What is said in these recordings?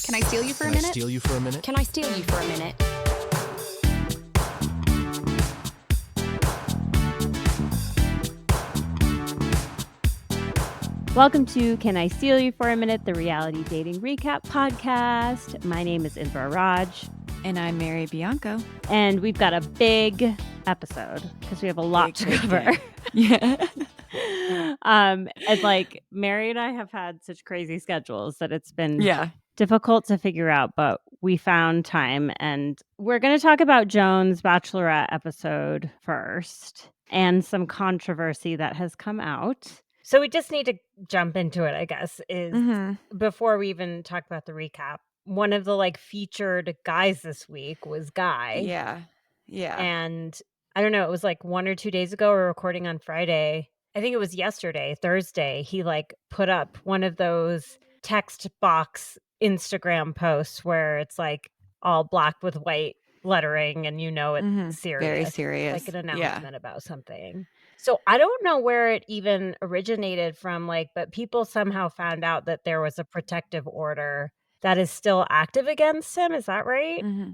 Can I steal you for a minute? Steal you for a minute? Can I steal you for a minute? Welcome to Can I Steal You for a Minute, the reality dating recap podcast. My name is Indra Raj. And I'm Mary Bianco. And we've got a big episode because we have a lot to cover. Yeah. And like Mary and I have had such crazy schedules that it's been difficult to figure out, but we found time. And we're going to talk about Joan's Bachelorette episode first and some controversy that has come out. So we just need to jump into it, I guess, before we even talk about the recap. One of the featured guys this week was Guy. Yeah. And I don't know, it was 1 or 2 days ago. We're recording on Friday. I think it was yesterday, Thursday. He put up one of those text box Instagram posts where it's all black with white lettering and it's serious. Very serious. Like an announcement about something. So I don't know where it even originated from, but people somehow found out that there was a protective order that is still active against him. Is that right? Mm-hmm.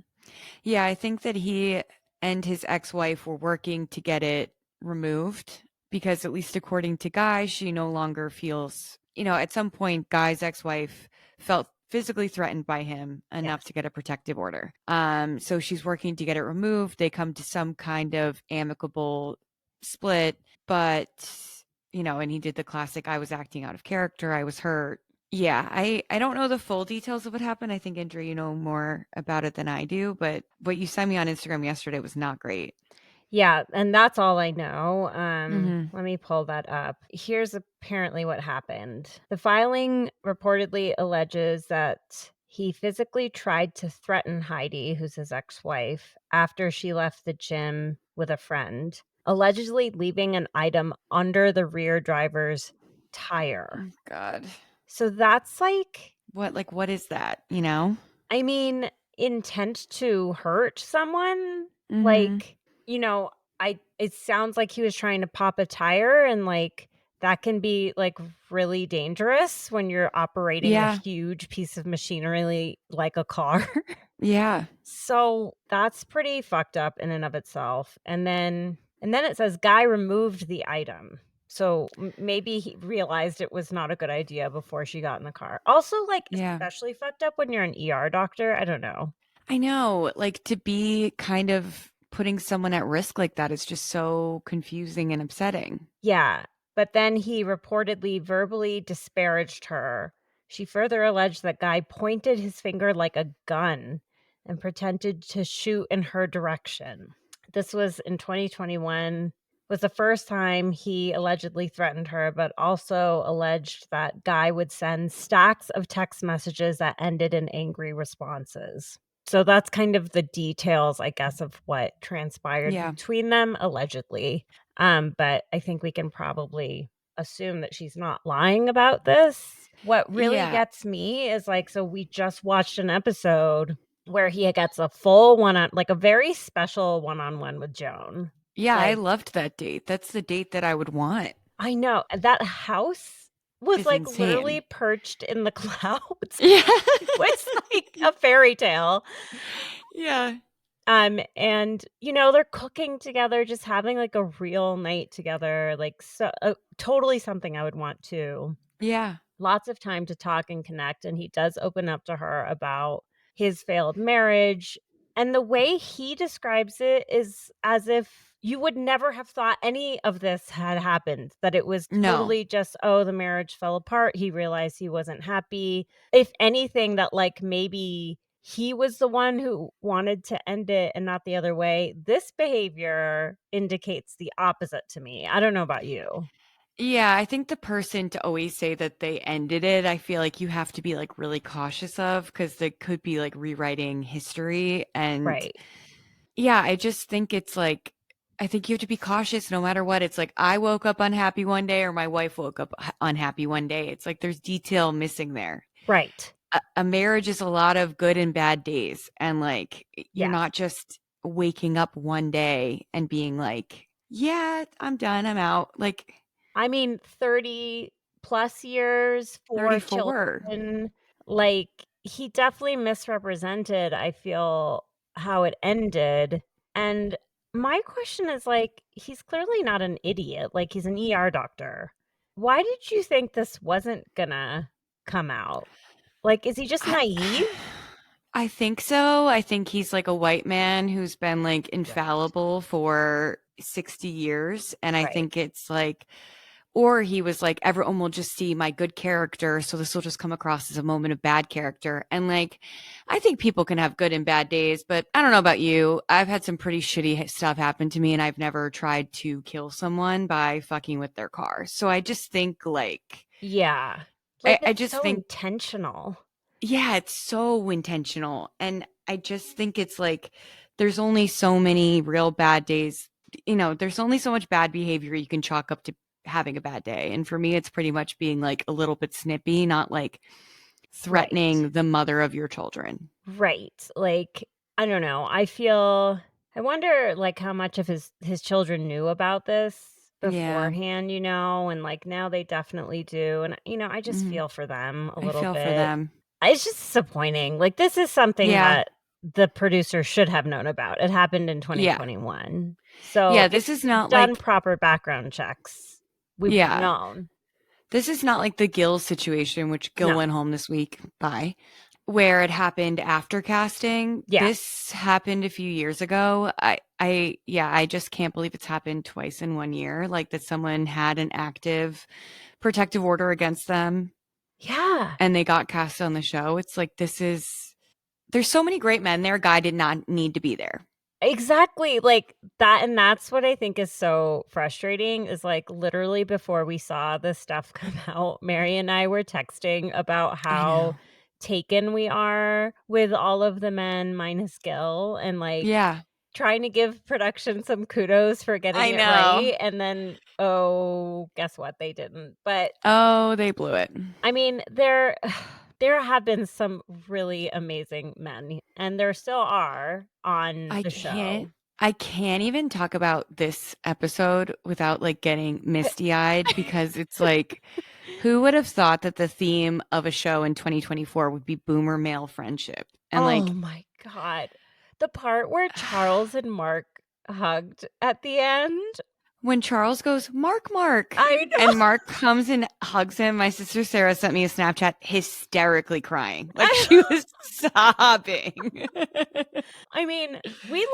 Yeah, I think that he and his ex-wife were working to get it removed because, at least according to Guy, she no longer feels, at some point, Guy's ex-wife felt physically threatened by him enough to get a protective order. So she's working to get it removed. They come to some kind of amicable split, but and he did the classic, I was acting out of character, I was hurt. Yeah, I don't know the full details of what happened. I think, Indra, you know more about it than I do, but what you sent me on Instagram yesterday was not great. Yeah, and that's all I know. Let me pull that up. Here's apparently what happened. The filing reportedly alleges that he physically tried to threaten Heidi, who's his ex-wife, after she left the gym with a friend, allegedly leaving an item under the rear driver's tire. Oh, God. So that's what is that, I mean, intent to hurt someone? It sounds like he was trying to pop a tire, and that can be really dangerous when you're operating a huge piece of machinery like a car. Yeah. So that's pretty fucked up in and of itself. And then it says Guy removed the item. So maybe he realized it was not a good idea before she got in the car. Also, especially fucked up when you're an ER doctor. I don't know. I know, to be kind of putting someone at risk like that is just so confusing and upsetting. Yeah, but then he reportedly verbally disparaged her. She further alleged that Guy pointed his finger like a gun and pretended to shoot in her direction. This was in 2021. Was the first time he allegedly threatened her, but also alleged that Guy would send stacks of text messages that ended in angry responses. So that's kind of the details, I guess, of what transpired between them, allegedly. But I think we can probably assume that she's not lying about this. What really gets me is so we just watched an episode where he gets a full one-on, a very special one-on-one with Joan. Yeah, I loved that date. That's the date that I would want. I know. That house was insane. Literally perched in the clouds. Yeah. It was a fairy tale. Yeah. And they're cooking together, just having a real night together, totally something I would want too. Yeah. Lots of time to talk and connect, and he does open up to her about his failed marriage. And the way he describes it is as if you would never have thought any of this had happened, that it was totally just, the marriage fell apart. He realized he wasn't happy. If anything, that maybe he was the one who wanted to end it and not the other way. This behavior indicates the opposite to me. I don't know about you. Yeah, I think the person to always say that they ended it, I feel like you have to be really cautious of, because they could be rewriting history. And yeah, I just think it's I think you have to be cautious no matter what. It's I woke up unhappy one day, or my wife woke up unhappy one day. It's there's detail missing there. Right. A marriage is a lot of good and bad days. And you're not just waking up one day and being yeah, I'm done, I'm out. 30 plus years, 4 34. children, he definitely misrepresented, I feel, how it ended. And my question is like, he's clearly not an idiot. Like, he's an ER doctor. Why did you think this wasn't gonna come out? Like, is he just I naive? I think so. I think he's like a white man who's been like Right. infallible for 60 years. And I Right. think it's like, or he was like, everyone will just see my good character. So this will just come across as a moment of bad character. And like, I think people can have good and bad days, but I don't know about you. I've had some pretty shitty stuff happen to me, and I've never tried to kill someone by fucking with their car. So I just think like, Yeah. I, Like, I it's just so think intentional. yeah, it's so intentional. And I just think it's like there's only so many real bad days. There's only so much bad behavior you can chalk up to having a bad day. And for me, it's pretty much being like a little bit snippy, not like Right. threatening the mother of your children. Right. Like, I don't know. I wonder like how much of his children knew about this Yeah. beforehand, and like now they definitely do. And I just Mhm. feel for them a I little feel for bit. them. It's just disappointing. Like this is something Yeah. that the producer should have known about. It happened in Yeah. 2021. So Yeah. if This is he'd not done like, proper background checks, we would have yeah. known. This is not like the Gil situation, which Gil No. went home this week. Bye. Where it happened after casting. Yeah. This happened a few years ago. Yeah, I just can't believe it's happened twice in 1 year. Like that someone had an active protective order against them Yeah. and they got cast on the show. It's like, there's so many great men there. Guy did not need to be there. Exactly, like, that and that's what I think is so frustrating is, like, literally before we saw this stuff come out, Mary and I were texting about I how know. taken we are with all of the men minus Gil and, like, Yeah, trying to give production some kudos for getting I it know. right, and then, oh, guess what? They didn't, but Oh, they blew it. I mean, there have been some really amazing men, and there still are on I the can't show. I can't even talk about this episode without like getting misty-eyed because it's like who would have thought that the theme of a show in 2024 would be boomer male friendship? And Oh like my god. The part where Charles and Mark hugged at the end? when Charles goes, "Mark, Mark," I know. and Mark comes and hugs him, my sister Sarah sent me a Snapchat hysterically crying. Like I she was sobbing. I mean, we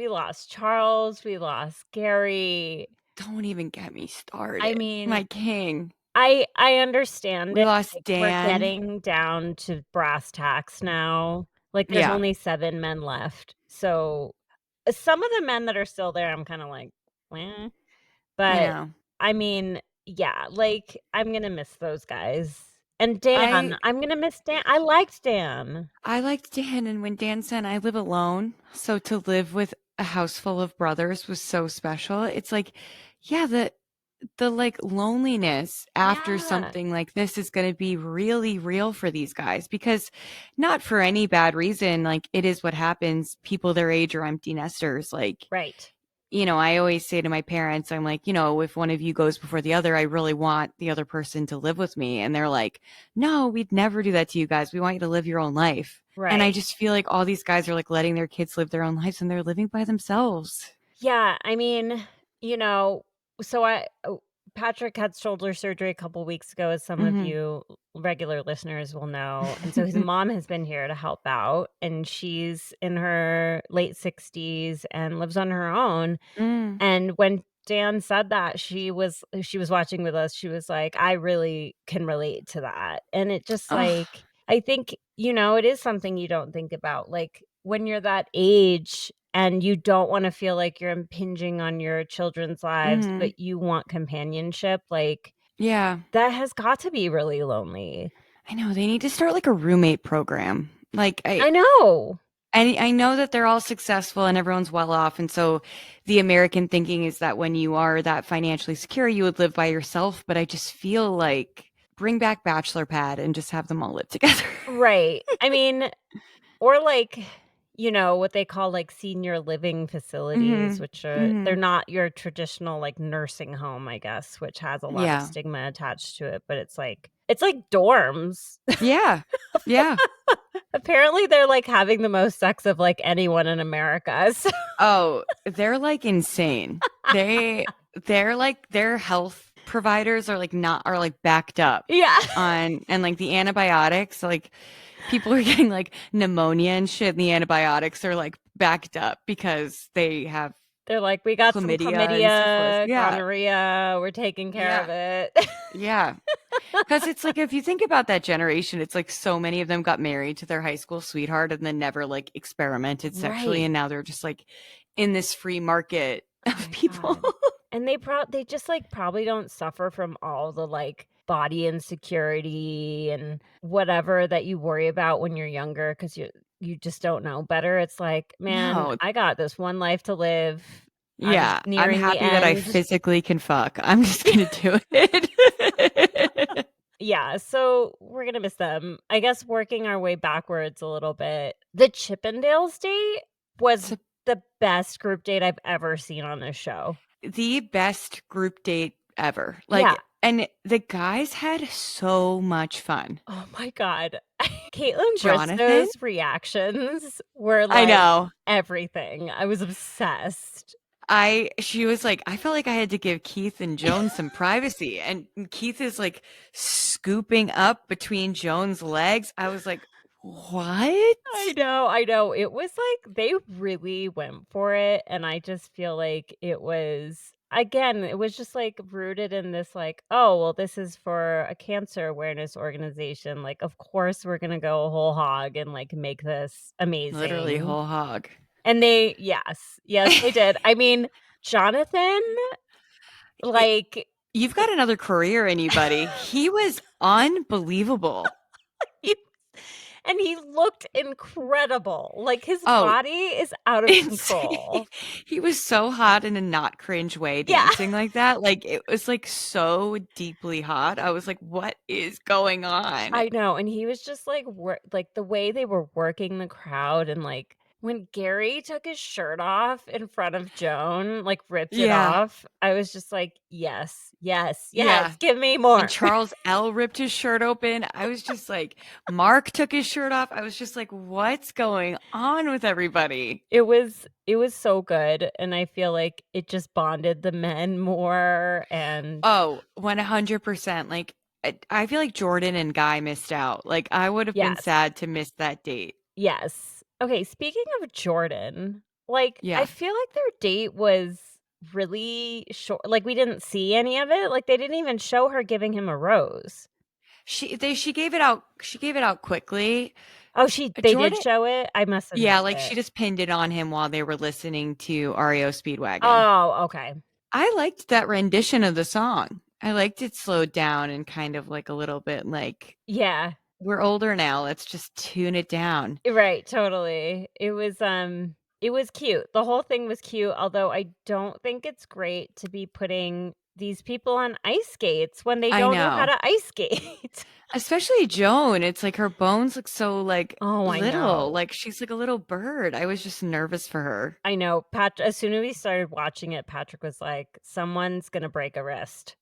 lost Charles, we lost Gary. Don't even get me I started. mean, My king. I understand We it, lost like, we're Dan. getting down to brass tacks now. Like, there's Yeah, only 7 men left. So, some of the men that are still there, I'm kinda like, "Meh." I But, know. I mean, yeah, like, I'm gonna miss those guys. And Dan, I I'm gonna miss Dan. I liked Dan. I liked Dan, and when Dan said, "I live alone," so to live with a house full of brothers was so special. It's like, yeah, the like loneliness after Yeah, something like this is going to be really real for these guys because not for any bad reason. Like it is what happens. People their age are empty nesters. Like right. I always say to my parents, I'm like, if one of you goes before the other, I really want the other person to live with me. And they're like, no, we'd never do that to you guys. We want you to live your own life. And I Right. just feel like all these guys are like letting their kids live their own lives and they're living by themselves. Yeah, I mean, you know, so Patrick had shoulder surgery a couple weeks ago, as some of Hmm. you regular listeners will know, and so his mom has been here to help out, and she's in her late 60s and lives on her own, Mm. and when Dan said that, she was watching with us, she was like, "I really can relate to that," and it just, Oh, like I think, it is something you don't think about, like, when you're that age and you don't wanna feel like you're impinging on your children's lives, hmm, but you want companionship, like, yeah. that has got to be really lonely. I know they need to start like a roommate program. Like I know. I know that they're all successful and everyone's well off. And so the American thinking is that when you are that financially secure, you would live by yourself. But I just feel like bring back Bachelor Pad and just have them all live together. Right. I mean, or like, what they call, like, senior living facilities, Hmm. which are they're Hmm. not your traditional, like, nursing home, I guess, which has a lot of Yeah. stigma attached to it, but it's like It's like dorms. Yeah. Yeah. Apparently, they're like having the most sex of like anyone in America. So Oh, they're like insane. They're like their health providers are like backed up yeah. on, and like the antibiotics, like people are getting like pneumonia and shit, and the antibiotics are like backed up because they have They're like, we got some chlamydia and syphilis. chlamydia, Yeah. gonorrhea. We're taking care of Yeah. it. Yeah. Because it's like, if you think about that generation, it's like so many of them got married to their high school sweetheart and then never like experimented sexually. Right. And now they're just like in this free market Oh of my people. God. And they just like probably don't suffer from all the like body insecurity and whatever that you worry about when you're younger because you just don't know better. It's like, man, No. I got this one life to live. I'm Yeah. I'm nearing the happy that I end. physically can fuck. I'm just going to do it. Yeah, so we're gonna miss them. I guess working our way backwards a little bit. The Chippendales date was So the best group date I've ever seen on this show. the best group date ever. Yeah. Like, and the guys had so much fun. Oh my God. Caitlin Jonathan? Bristow's reactions were I like know. everything. I was obsessed. She was like, I felt like I had to give Keith and Joan some privacy. And Keith is like scooping up between Joan's legs. I was like, what? I know. It was like they really went for it. And I just feel like it was, again, it was just like rooted in this, like, oh, well, this is for a cancer awareness organization. Like, of course, we're going to go whole hog and like make this amazing. Literally whole hog. And yes, they did. I mean, Jonathan, like, You've got another career in you, buddy. He was unbelievable. and he looked incredible. Like his Oh, body is out of control. He was so hot in a not cringe way Yeah. dancing like that. Like it was like so deeply hot. I was like, what is going on? I know. And he was just like the way they were working the crowd, and like when Gary took his shirt off in front of Joan, like ripped it Yeah. off, I was just like, yes, Yeah. give me more. And Charles L ripped his shirt open. I was just like, Mark took his shirt off. I was just like, what's going on with everybody? It was so good, and I feel like it just bonded the men more. And Oh, 100%. Like I feel like Jordan and Guy missed out. Like I would have been Yes. sad to miss that date. Yes. Okay, speaking of Jordan, like Yeah. I feel like their date was really short. Like we didn't see any of it. Like they didn't even show her giving him a rose. She gave it out. She gave it out quickly. Oh, they Jordan- did show it? I must have Yeah, missed like it. she just pinned it on him while they were listening to REO Speedwagon. Oh, okay. I liked that rendition of the song. I liked it slowed down and kind of like a little bit like, Yeah. we're older now. Let's just tune it down. Right, totally. It was cute. The whole thing was cute, although I don't think it's great to be putting these people on ice skates when they I don't know how know. to ice skate. Especially Joan. It's like her bones look so like Oh, I little. know. Like she's like a little bird. I was just nervous for her. I know. As soon as we started watching it, Patrick was like, someone's going to break a wrist.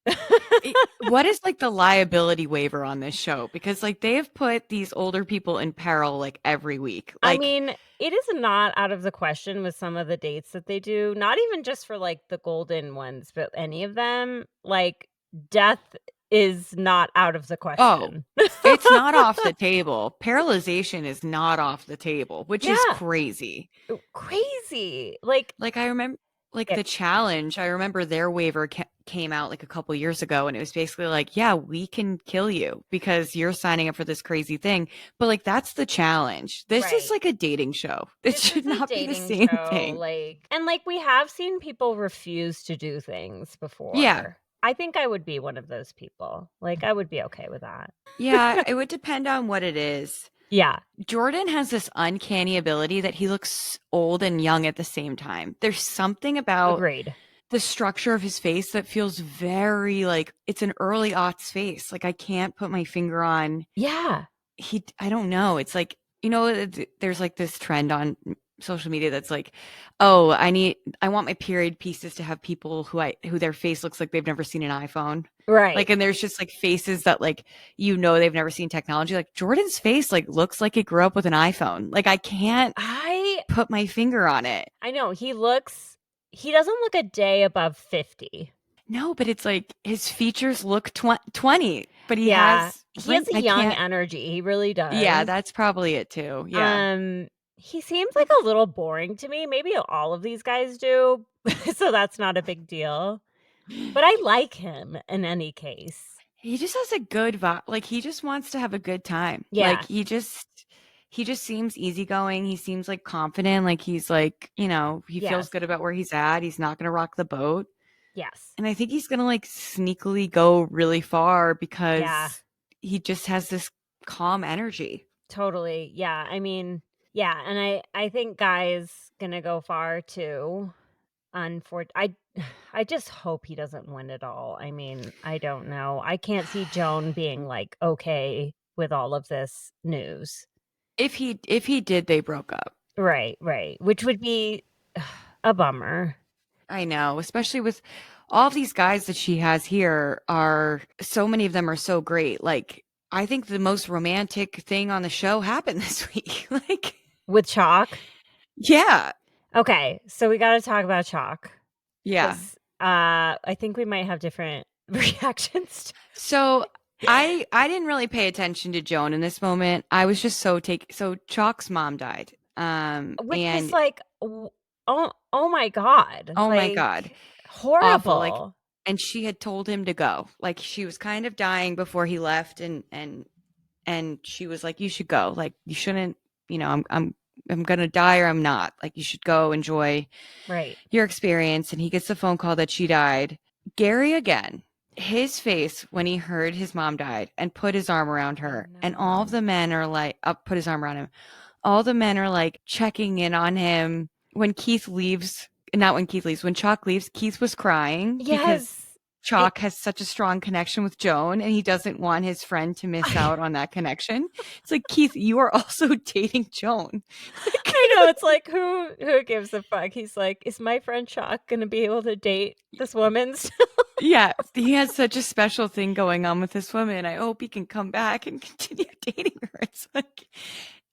What is like the liability waiver on this show? Because like they have put these older people in peril like every week. Like, I mean, it is not out of the question with some of the dates that they do, not even just for like the golden ones, but any of them, like death is not out of the question. It's not off the table. Paralyzation is not off the table, which is Yeah. crazy. Crazy. Like I remember like Yeah. the challenge, I remember their waiver came out like a couple years ago, and it was basically like, yeah, we can kill you because you're signing up for this crazy thing. But like that's the challenge. This is Right. like a dating show. This this should is a not be the dating same show, thing. like, and like we have seen people refuse to do things before. Yeah. I think I would be one of those people. Like I would be okay with that. Yeah, it would depend on what it is. Yeah. Jordan has this uncanny ability that he looks old and young at the same time. There's something about Agreed. the structure of his face that feels very like it's an early aughts face. Like I can't put my finger on. Yeah. I don't know. It's like, you know, there's like this trend on social media that's like, oh, I want my period pieces to have people who their face looks like they've never seen an iPhone. Right. Like, and there's just like faces that like, they've never seen technology. Like Jordan's face like looks like he grew up with an iPhone. Like I can't put my finger on it. I know he doesn't look a day above 50. No, but it's like his features look 20, but he Yeah, has he has a I young can't. energy. He really does. Yeah, that's probably it too. Yeah. He seems like a little boring to me. Maybe all of these guys do, so that's not a big deal. But I like him in any case. He just has a good vibe. Like he just wants to have a good time. Yeah. Like he just seems easygoing. He seems like confident. Like he's like, he Yes. feels good about where he's at. He's not going to rock the boat. Yes. And I think he's going to like sneakily go really far because Yeah. he just has this calm energy. Totally. Yeah. I mean, yeah, and I think Guy's gonna go far too. I just hope he doesn't win it all. I mean, I don't know. I can't see Joan being like okay with all of this news. If he did, they broke up. Right, which would be a bummer. I know, especially with all of these guys that she has here so many of them are so great. Like I think the most romantic thing on the show happened this week. Like with Chalk. Yeah. Okay, so we got to talk about Chalk. Yeah. I think we might have different reactions. So I didn't really pay attention to Joan in this moment. I was just so Chalk's mom died. Which and is like, oh my God. oh my like, God. horrible. Awful. Like, and she had told him to go. Like she was kind of dying before he left, and she was like, you should go. Like you shouldn't, I'm gonna die or I'm not. Like you should go enjoy your experience. And he gets the phone call that she died. Gary again, his face when he heard his mom died and put his arm around her, and all of the men are like, put his arm around him. All the men are like checking in on him. When Keith leaves, not when Keith leaves, when Chalk leaves, Keith was crying because Chalk has such a strong connection with Joan, and he doesn't want his friend to miss out on that connection. It's like, Keith, you are also dating Joan. I know, it's like, who gives a fuck? He's like, is my friend Chalk going to be able to date this woman still? Yeah, he has such a special thing going on with this woman. I hope he can come back and continue dating her. It's like,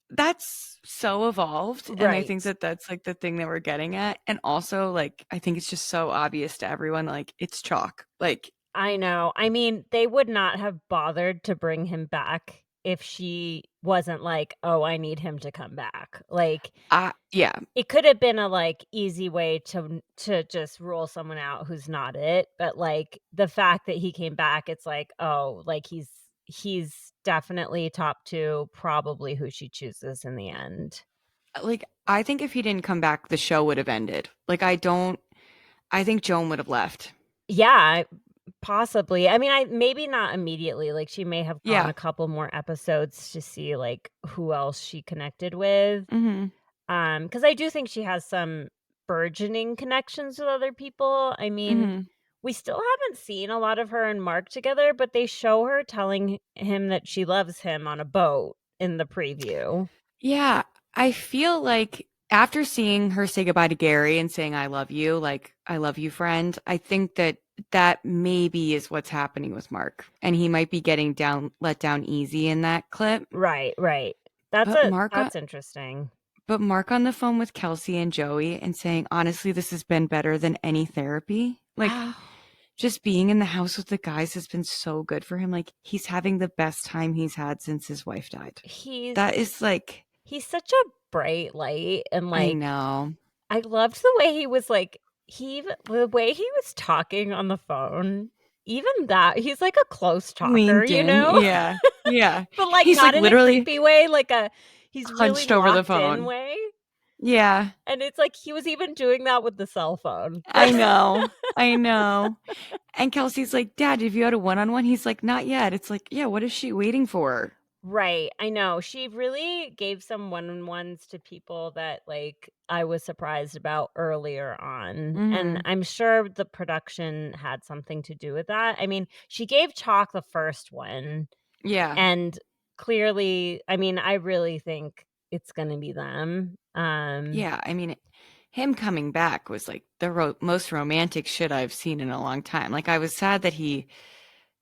that's so evolved. And I think that that's like the thing that we're getting at. And also, like, I think it's just so obvious to everyone, like, it's Chalk. Like, I know. I mean, they would not have bothered to bring him back if she wasn't like, oh, I need him to come back. Like, yeah, it could have been a like easy way to just rule someone out who's not it. But like the fact that he came back, it's like, oh, like he's definitely top 2, probably who she chooses in the end. Like, I think if he didn't come back, the show would have ended. Like, I think Joan would have left. Yeah, possibly. I mean, maybe not immediately. Like, she may have gone a couple more episodes to see like who else she connected with. Because I do think she has some burgeoning connections with other people. I mean, we still haven't seen a lot of her and Mark together, but they show her telling him that she loves him on a boat in the preview. Yeah, I feel like after seeing her say goodbye to Gary and saying, I love you, like, I love you, friend, I think that maybe is what's happening with Mark. And he might be getting let down easy in that clip. Right. That's interesting. But Mark on the phone with Kelsey and Joey and saying, honestly, this has been better than any therapy. Like, just being in the house with the guys has been so good for him. Like, he's having the best time he's had since his wife died. That is like, he's such a bright light. And like, I know. I loved the way he was like, the way he was talking on the phone. Even that, he's like a close talker, you know? Yeah. Yeah. But like, he's not like in literally a creepy way, like he's hunched really over the locked phone in way. Yeah. And it's like he was even doing that with the cell phone. I know. And Kelsey's like, Dad, have you had a one-on-one? He's like, not yet. It's like, yeah, what is she waiting for? Right. I know. She really gave some one-on-ones to people that like I was surprised about earlier on. And I'm sure the production had something to do with that. I mean, she gave Chalk the first one. Yeah. And clearly, I mean, I really think it's going to be them. Yeah, I mean, him coming back was like the most romantic shit I've seen in a long time. Like, I was sad that he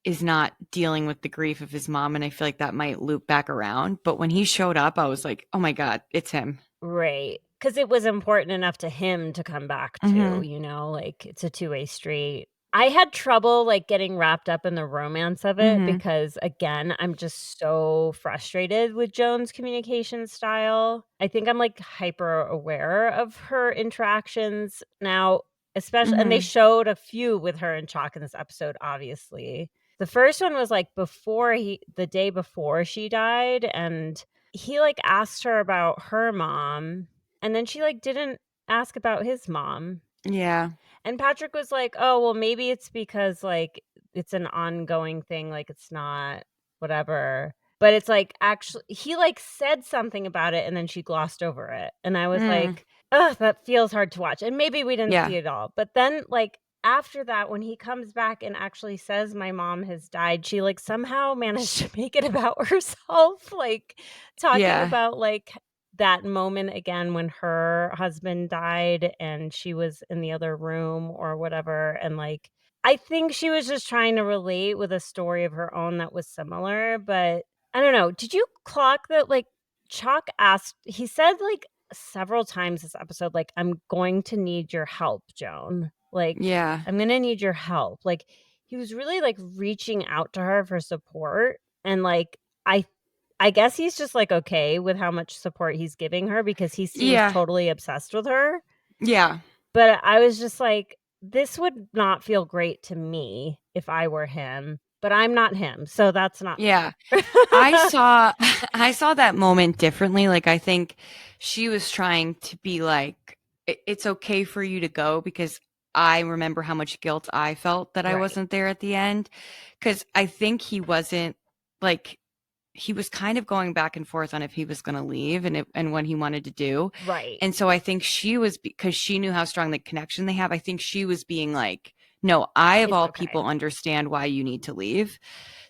is not dealing with the grief of his mom, and I feel like that might loop back around. But when he showed up, I was like, oh my God, it's him. Right. Because it was important enough to him to come back to, Hmm. you know, like it's a two-way street. I had trouble like getting wrapped up in the romance of it Hmm. because again, I'm just so frustrated with Joan's communication style. I think I'm like hyper aware of her interactions now, especially, and they Hmm. showed a few with her and Chalk in this episode, obviously. The first one was like the day before she died, and he like asked her about her mom, and then she like didn't ask about his mom. Yeah. And Patrick was like, "Oh, well, maybe it's because, like, it's an ongoing thing, like, it's not whatever." But it's like, actually he, like, said something about it, and then she glossed over it, and I was Mm. like, "Ugh, that feels hard to watch." And maybe we didn't see Yeah. it all, but then, like, after that, when he comes back and actually says, "My mom has died," she, like, somehow managed to make it about herself, like, talking Yeah. about, like, that moment again when her husband died and she was in the other room or whatever, and, like, I think she was just trying to relate with a story of her own that was similar, but I don't know. Did you clock that, like, Chalk asked he said, like, several times this episode, like, "I'm going to need your help, Joan." Like, Yeah. "I'm gonna need your help." Like, he was really, like, reaching out to her for support, and, like, I guess he's just, like, okay with how much support he's giving her because he seems Yeah. totally obsessed with her, Yeah. but I was just like, "This would not feel great to me if I were him," but I'm not him, so that's not Yeah. fair. I saw I saw that moment differently. Like, I think she was trying to be like, It's okay for you to go," because I remember how much guilt I felt that I Right. wasn't there at the end. Because I think he wasn't like he was kind of going back and forth on if he was going to leave and what he wanted to do. Right. And so I think she was, because she knew how strong the connection they have. I think she was being like, "No, I of It's all okay. people understand why you need to leave."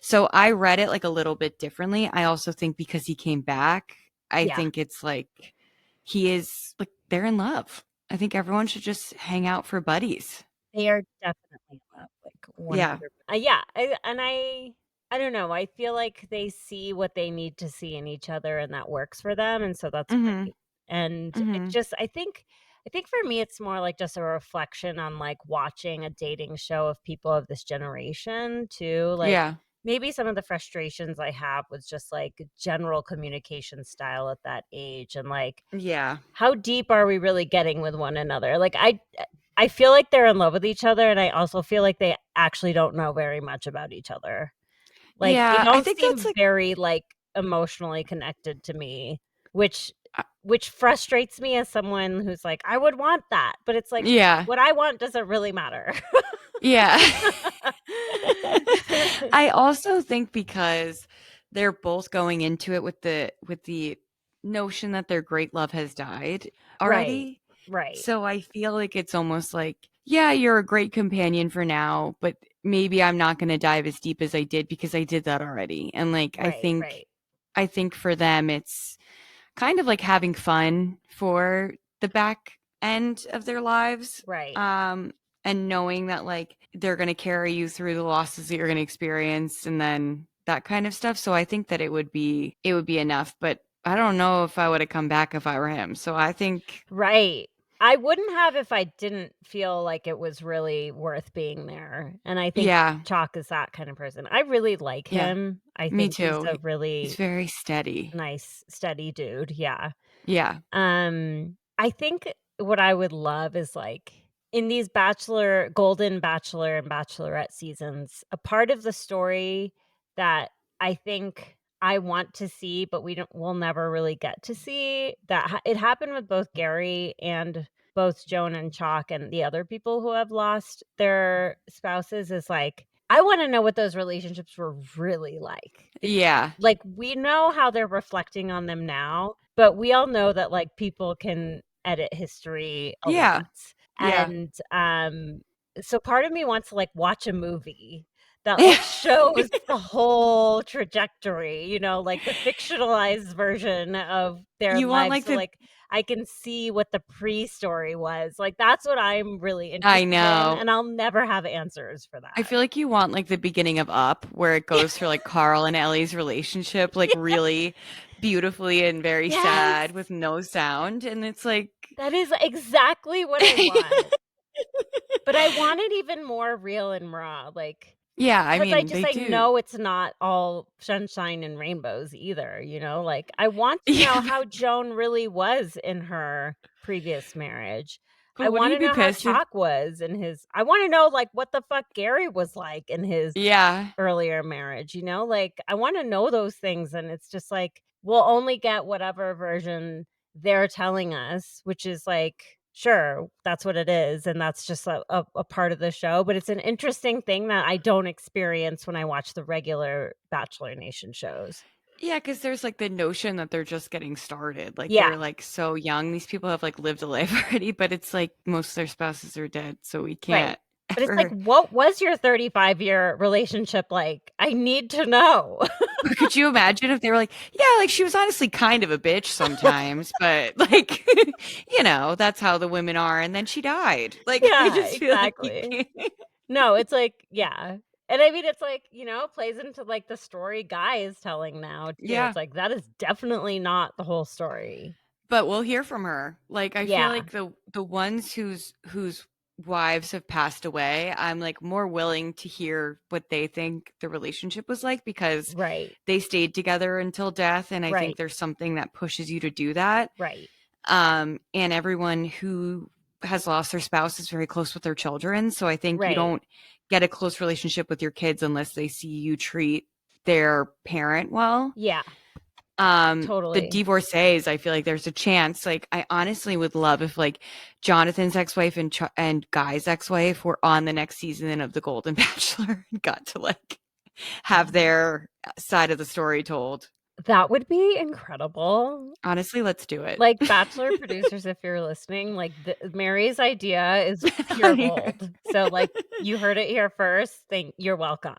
So I read it like a little bit differently. I also think because he came back, I Yeah. think it's like he is like they're in love. I think everyone should just hang out for buddies. They are definitely in love, like, Yeah. 100 yeah, I don't know, I feel like they see what they need to see in each other, and that works for them, and so that's Mhm. great, and it Mhm. just I think for me, it's more like just a reflection on, like, watching a dating show of people of this generation too, like, Yeah. maybe some of the frustrations I have was just, like, general communication style at that age, and, like, Yeah. how deep are we really getting with one another? Like, I feel like they're in love with each other, and I also feel like they actually don't know very much about each other. Like, they Yeah, I don't think that's seem like very, like, emotionally connected to me, which uh, which frustrates me as someone who's like, "I would want that," but it's like, yeah. what I want doesn't really matter. Yeah. I also think because they're both going into it with the notion that their great love has died Right, already. right, So I feel like it's almost like, yeah, you're a great companion for now, but maybe I'm not going to dive as deep as I did because I did that already. And like right, I think for them it's kind of like having fun for the back end of their lives. right. Um, and knowing that like they're going to carry you through the losses that you're going to experience and then that kind of stuff. So I think that it would be enough, but I don't know if I would have come back if I were him. So I think Right. I wouldn't have if I didn't feel like it was really worth being there, and I think yeah, Chalk is that kind of person. I really like yeah, him. I me think he's too. a He's really very steady. nice, steady dude, yeah. Yeah. I think what I would love is, like, in these Golden Bachelor and Bachelorette seasons, a part of the story that I think I want to see, but we'll never really get to see, it happened with both Gary and both Joan and Chalk and the other people who have lost their spouses, is, like, I wanna know what those relationships were really like. Yeah. Like, we know how they're reflecting on them now, but we all know that, like, people can edit history a Yeah. lot, Yeah. and, so part of me wants to, like, watch a movie that like shows the whole trajectory, you know, like the fictionalized version of their You want lives. like So like I can see what the pre-story was. Like that's what I'm really I interested in, know. and I'll never have answers for I that. feel like you want like the beginning of Up, where it goes for like Carl and Ellie's relationship, like really beautifully and very Yes, sad with no sound. And it's like, that is exactly what I want. But I want it even more real and raw, like, yeah, I because I mean, just they I do. know it's not all sunshine and rainbows either, you know? Like, I want to know Yeah, how Joan really was in her previous marriage. I but wouldn't you wanna be know how pissed if, Chalk was in his I wanna know, like, what the fuck Gary was like in his yeah. earlier marriage, you know? Like, I wanna know those things, and it's just like, we'll only get whatever version they're telling us, which is like, sure, that's what it is, and that's just a part of the show, but it's an interesting thing that I don't experience when I watch the regular Bachelor Nation shows. Yeah, because there's like the notion that they're just getting started. Like Yeah, they're like so young. These people have like lived a life already, but it's like most of their spouses are dead. So we right. can't But it's like, ever. what was your 35-year relationship like? I need to know. Or could you imagine if they were like, yeah, like she was honestly kind of a bitch sometimes, but like, that's how the women are. And then she died. Like, I Yeah, just feel like you exactly. can't. No, it's like yeah. And I mean, it's like, it plays into, like, the story Guy is telling now too. Yeah. It's like, that is definitely not the whole story. But we'll hear from her. Like I feel Yeah, like the ones whose wives have passed away, I'm like more willing to hear what they think the relationship was like because right, they stayed together until death, and I think right, there's something that pushes you to do that. right, And everyone who has lost their spouse is very close with their children, so I think you right. don't get a close relationship with your kids unless they see you treat their parent well. Yeah, The totally. divorcees, I feel like there's a chance. Like, I honestly would love if like Jonathan's ex-wife and Guy's ex-wife were on the next season of The Golden Bachelor and got to like have their side of the story told. That would be incredible. Honestly, let's do it. Like, Bachelor producers, if you're listening, like, Mary's idea is pure gold. So, like, you heard it here first. You're welcome.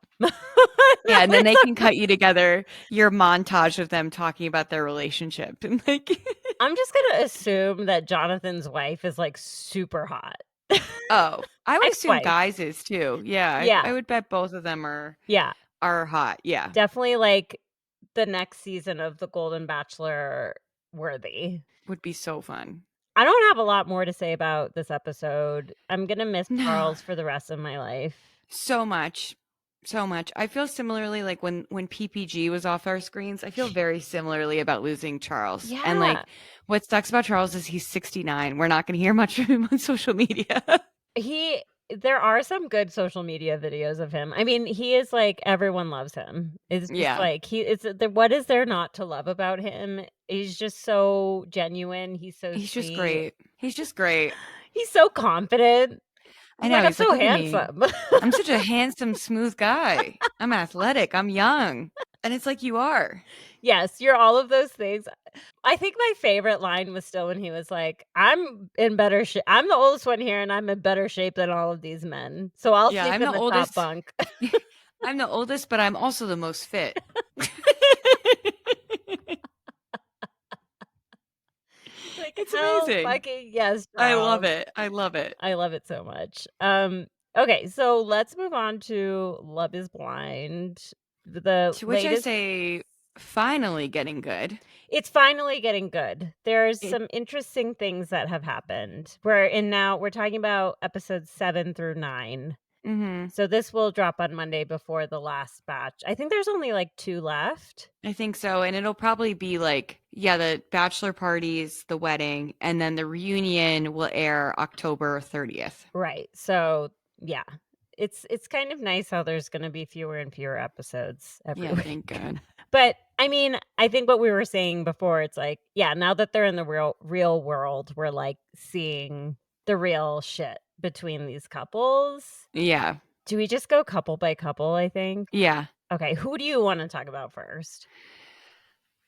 Yeah, and then they can cut you together your montage of them talking about their relationship and like I'm just gonna assume that Jonathan's wife is, like, super hot. oh, I would assume Ex-wife. Guys is too. Yeah, I Yeah, would bet both of them are yeah. hot. Yeah, Definitely, like, the next season of The Golden Bachelor worthy. would be so fun. I don't have a lot more to say about this episode. I'm gonna miss No, Charles for the rest of my life. so much. So much. I feel similarly like when PPG was off our screens, I feel very similarly about losing Charles. And Yeah. like what sucks about Charles is he's 69. We're not going to hear much from him on social media. There are some good social media videos of him. I mean, he is like everyone loves him. It's just Yeah. like what is there not to love about him? He's just so genuine. He's so He's just sweet. great. He's just great. He's so confident. I He's know. like, I'm He's like, so look at me. handsome. I'm such a handsome, smooth guy. I'm athletic. I'm young. And it's like, you are. Yes, you're all of those things. I think my favorite line was still when he was like, "I'm in better shape. I'm the oldest one here, and I'm in better shape than all of these men. So I'll Yeah, sleep I'm in the the top oldest. bunk." I'm the oldest, but I'm also the most fit. Like, It's hell amazing. fucking yes, I love Charles. it. I love it. I love it so much. Okay, so let's move on to Love is Blind. The To which I latest say, finally getting good. It's finally getting good. There's It, some interesting things that have happened. We're talking about episodes 7 through 9. hmm So this will drop on Monday before the last batch. I think there's only like 2 left. I think so. And it'll probably be like, yeah, the bachelor parties, the wedding, and then the reunion will air October 30th. Right. So, yeah. It's kind of nice how there's going to be fewer and fewer episodes every Yeah, thank week. God. But I mean, I think what we were saying before, it's like, yeah, now that they're in the real world, we're like seeing the real shit between these couples. Yeah. Do we just go couple by couple, I think? Yeah. Okay, who do you want to talk about first?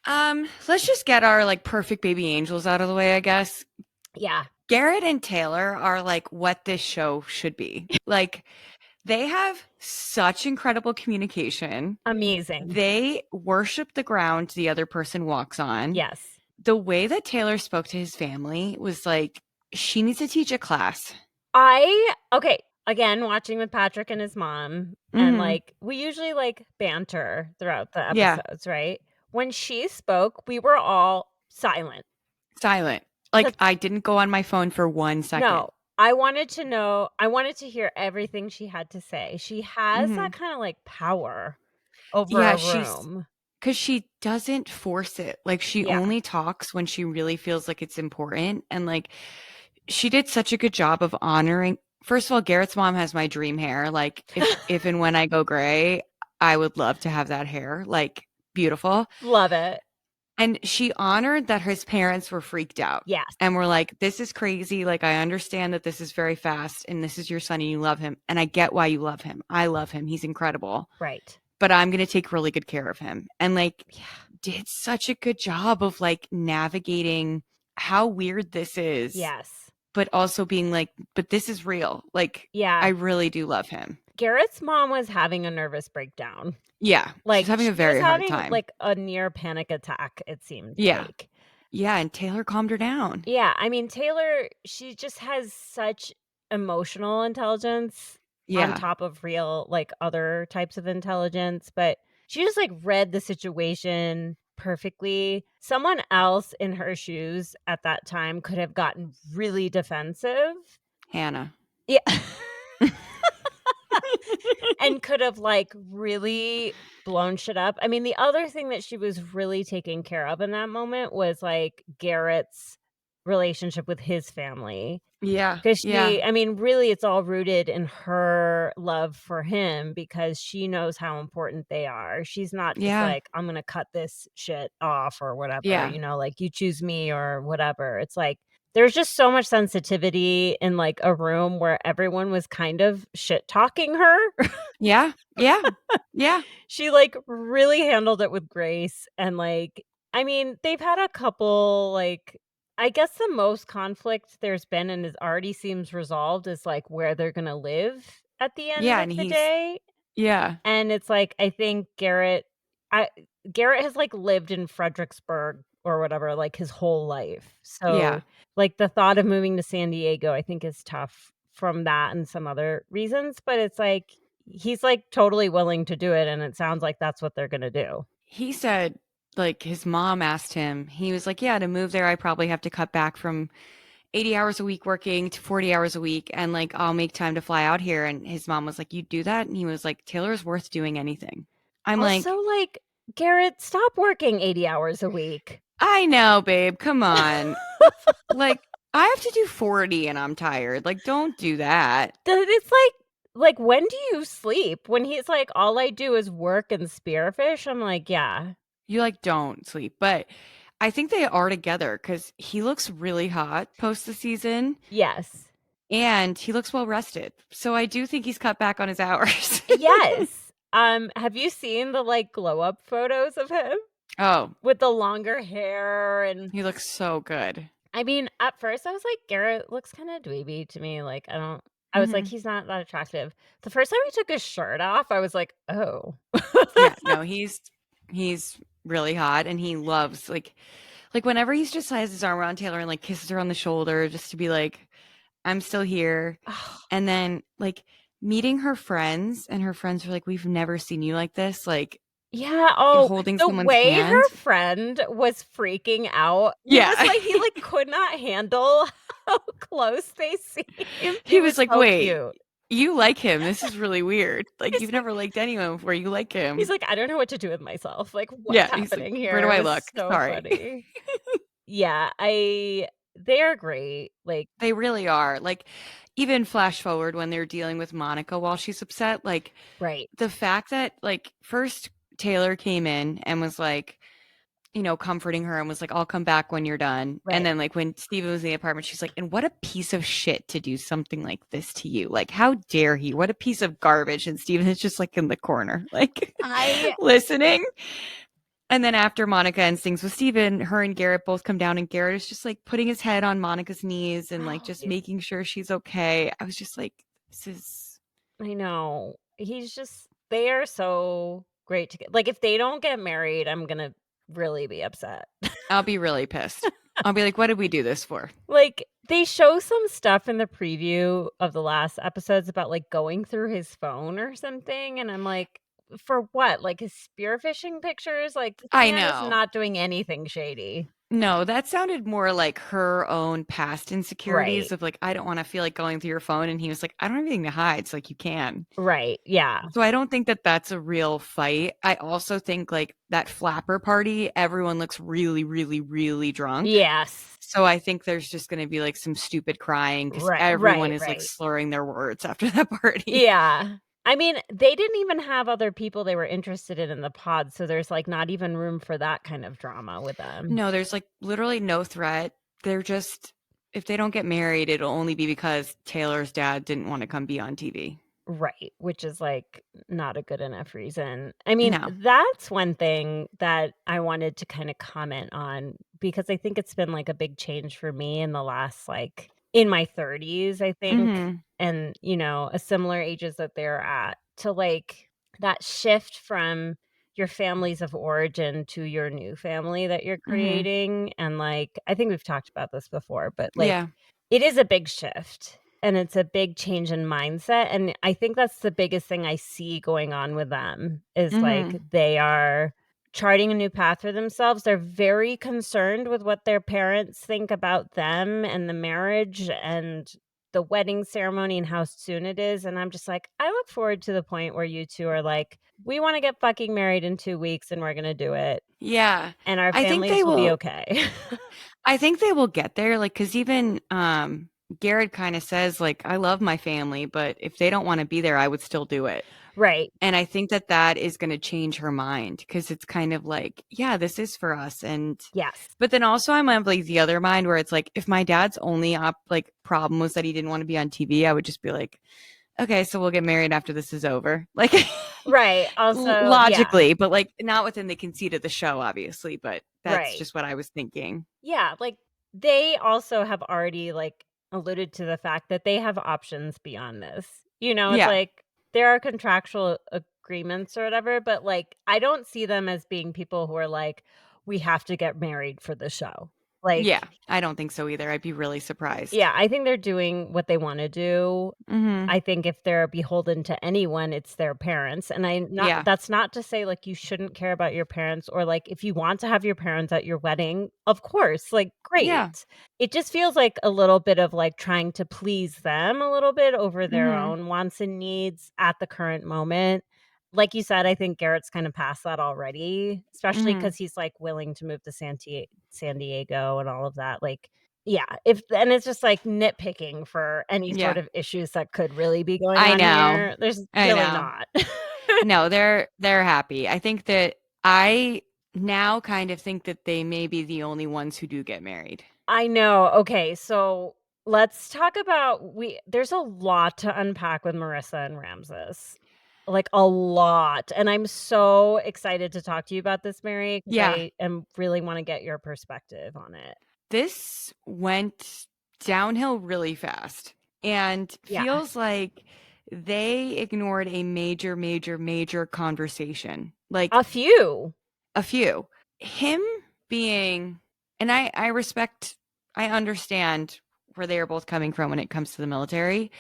Let's just get our like perfect baby angels out of the way, I guess. Yeah. Garrett and Taylor are like what this show should be. Like They have such incredible communication. Amazing. They worship the ground the other person walks on. Yes. The way that Taylor spoke to his family was like, she needs to teach a class. Okay, again, watching with Patrick and his mom, and, like, we usually, like, banter throughout the Yeah. episodes, right? When she spoke, we were all silent. Silent. Like, 'Cause I didn't go on my phone for 1 second. No, I wanted to hear everything she had to say. She has that kinda, like, power over Yeah, a she's room. because she doesn't force it. Like, she Yeah. only talks when she really feels like it's important. And like, she did such a good job of honoring. First of all, Garrett's mom has my dream hair. Like, if and when I go gray, I would love to have that hair. Like, beautiful. Love it. And she honored that his parents were freaked out. Yes. And were like, this is crazy. Like, I understand that this is very fast and this is your son and you love him. And I get why you love him. I love him. He's incredible. Right. But I'm going to take really good care of him. And like, Yeah. did such a good job of like navigating how weird this is. Yes. But also being like, but this is real. Like, Yeah. I really do love him. Garrett's mom was having a nervous breakdown. Yeah. Like, She's having she a very was hard having, time. like, a near panic attack, it seemed Yeah. like. Yeah. And Taylor calmed her down. Yeah, I mean, Taylor, she just has such emotional intelligence on Yeah. top of real, like, other types of intelligence, but she just, like, read the situation perfectly. Someone else in her shoes at that time could have gotten really defensive. Hannah. Yeah. And could have, like, really blown shit up. I mean, the other thing that she was really taking care of in that moment was, like, Garrett's relationship with his family. Yeah. Because Yeah. I mean, really, it's all rooted in her love for him because she knows how important they are. She's not just Yeah. like, "I'm gonna cut this shit off," or whatever, Yeah. you know, like, "You choose me," or whatever. It's like, there's just so much sensitivity in, like, a room where everyone was kind of shit talking her. Yeah. Yeah. Yeah. She, like, really handled it with grace, and, like, I mean, they've had a couple, like, I guess the most conflict there's been and it already seems resolved is, like, where they're gonna live at the end Yeah. of And the he's, day, yeah. and it's like, I think I Garrett has, like, lived in Fredericksburg or whatever, like, his whole life, Yeah. so, like, the thought of moving to San Diego, I think, is tough from that and some other reasons, but it's like, he's, like, totally willing to do it, and it sounds like that's what they're gonna do. He said, like, his mom asked him, he was like, yeah, to move there, I probably have to cut back from 80 hours a week working to 40 hours a week. And like, I'll make time to fly out here. And his mom was like, you do that? And he was like, Taylor's worth doing anything. I'm Also, like, like, Garrett, stop working 80 hours a week. I know, babe. Come on. Like, I have to do 40 and I'm tired. Like, don't do that. It's like, when do you sleep? When he's like, "All I do is work and spearfish," I'm like, "Yeah." You like, don't sleep. But I think they are together because he looks really hot post the season Yes. and he looks well rested. So I do think he's cut back on his hours. Yes. Have you seen the, like, glow up photos of him? Oh, With the longer hair and he looks so good. I mean, at first I was like, Garrett looks kinda dweeby to me, like, I was like, Mhm. "He's not that attractive." The first time he took his shirt off, I was like, "Oh." Yeah, no, he's really hot and he loves like whenever he's just has his arm around Taylor and like kisses her on the shoulder just to be like, I'm still here. And then like meeting her friends and her friends were like, we've never seen you like this, like Yeah, holding the someone's way hand. her friend was freaking out, Yeah. he, like, could not handle how close they seemed. He It was was like, so wait, cute. you like him. This is really weird. Like He's you've like never liked anyone before. You like he's him. like, "I don't know what to do with myself, like, what's Yeah. He's like, happening where here?" do It I was look? so Sorry. funny. Yeah, they're great, like They really are. Like, even flash forward when they're dealing with Monica while she's upset, like right, the fact that like first Taylor came in and was like, you know, comforting her and was like, I'll come back when you're done. right. And then like when Steven was in the apartment, she's like, and what a piece of shit to do something like this to you. Like, how dare he? What a piece of garbage. And Steven is just like in the corner, like I listening. And then after Monica ends things with Steven, her and Garrett both come down, and Garrett is just like putting his head on Monica's knees and like just He's making sure she's okay. I was just like, this is I know. They are so great together. Like, if they don't get married, I'm gonna really be upset. I'll be really pissed. I'll be like, what did we do this for? Like, they show some stuff in the preview of the last episodes about, like, going through his phone or something, and I'm like, "For what? Like, his spearfishing pictures? Like, this I man is know. not doing anything shady." No, that sounded more like her own past insecurities Right. of like, I don't want to feel like going through your phone. And he was like, I don't have anything to hide. It's like, you can. Right, yeah. So I don't think that that's a real fight. I also think like that flapper party, everyone looks really, really, really drunk. Yes. So I think there's just going to be like some stupid crying because Right, everyone right, is like right. slurring their words after that party. Yeah. I mean, they didn't even have other people they were interested in the pod, so there's, like, not even room for that kind of drama with them. No, there's like literally no threat. They're just, if they don't get married, it'll only be because Taylor's dad didn't want to come be on TV. Right, which is, like, not a good enough reason. I mean, No. that's one thing that I wanted to kinda comment on because I think it's been, like, a big change for me in the last, like in my 30s, I think, Hmm. and, a similar ages that they're at, to, like, that shift from your families of origin to your new family that you're Hmm. creating, and, like, I think we've talked about this before, but, like, Yeah. it is a big shift. And it's a big change in mindset, and I think that's the biggest thing I see going on with them is, like, Hmm. they are charting a new path for themselves. They're very concerned with what their parents think about them and the marriage and the wedding ceremony and how soon it is, and I'm just like, "I look forward to the point where you 2 are like, 'We wanna get fucking married in 2 weeks, and we're gonna do it, Yeah. and our I think they families will be will okay.'" I think they will get there. Like, cause even Garrett kind of says, like, I love my family, but if they don't want to be there, I would still do it. Right. And I think that that is going to change her mind because it's kind of like, yeah, this is for us. And Yes. but then also I'm of like the other mind where it's like if my dad's only like problem was that he didn't want to be on TV, I would just be like, okay, so we'll get married after this is over. Like Right, also yeah. logically, but like not within the conceit of the show, obviously. But that's Right. just what I was thinking. Yeah, like, they also have already, like, alluded to the fact that they have options beyond this. It's Yeah. like, there are contractual agreements or whatever, but, like, I don't see them as being people who are like, "We have to get married for the show." Yeah. Like, I don't think so either. I'd be really surprised. yeah, I think they're doing what they wanna do. Hmm. I think if they're beholden to anyone, it's their parents, and I not Yeah. that's not to say, like, you shouldn't care about your parents or, like, if you want to have your parents at your wedding, of course, like, Yeah. great. It just feels like a little bit of, like, trying to please them a little bit over their Hmm. own wants and needs at the current moment. Like you said, I think Garrett's kinda past that already, especially Hmm. because he's, like, willing to move to San Diego and all of that, like, yeah, if and it's just, like, nitpicking for any sort Yeah. of issues that could really be going I on know. here. There's I really know. not. No, they're happy. I think that I now kind of think that they may be the only ones who do get married. I know. Okay, so let's talk about we there's a lot to unpack with Marissa and Ramses. Like, a lot, and I'm so excited to talk to you about this, Mary, because Yeah. I am really wanna get your perspective on it. This went downhill really fast and Yeah. feels like they ignored a major, major, major conversation. Like A few. a few. Him being, and I respect, I understand where they are both coming from when it comes to the military.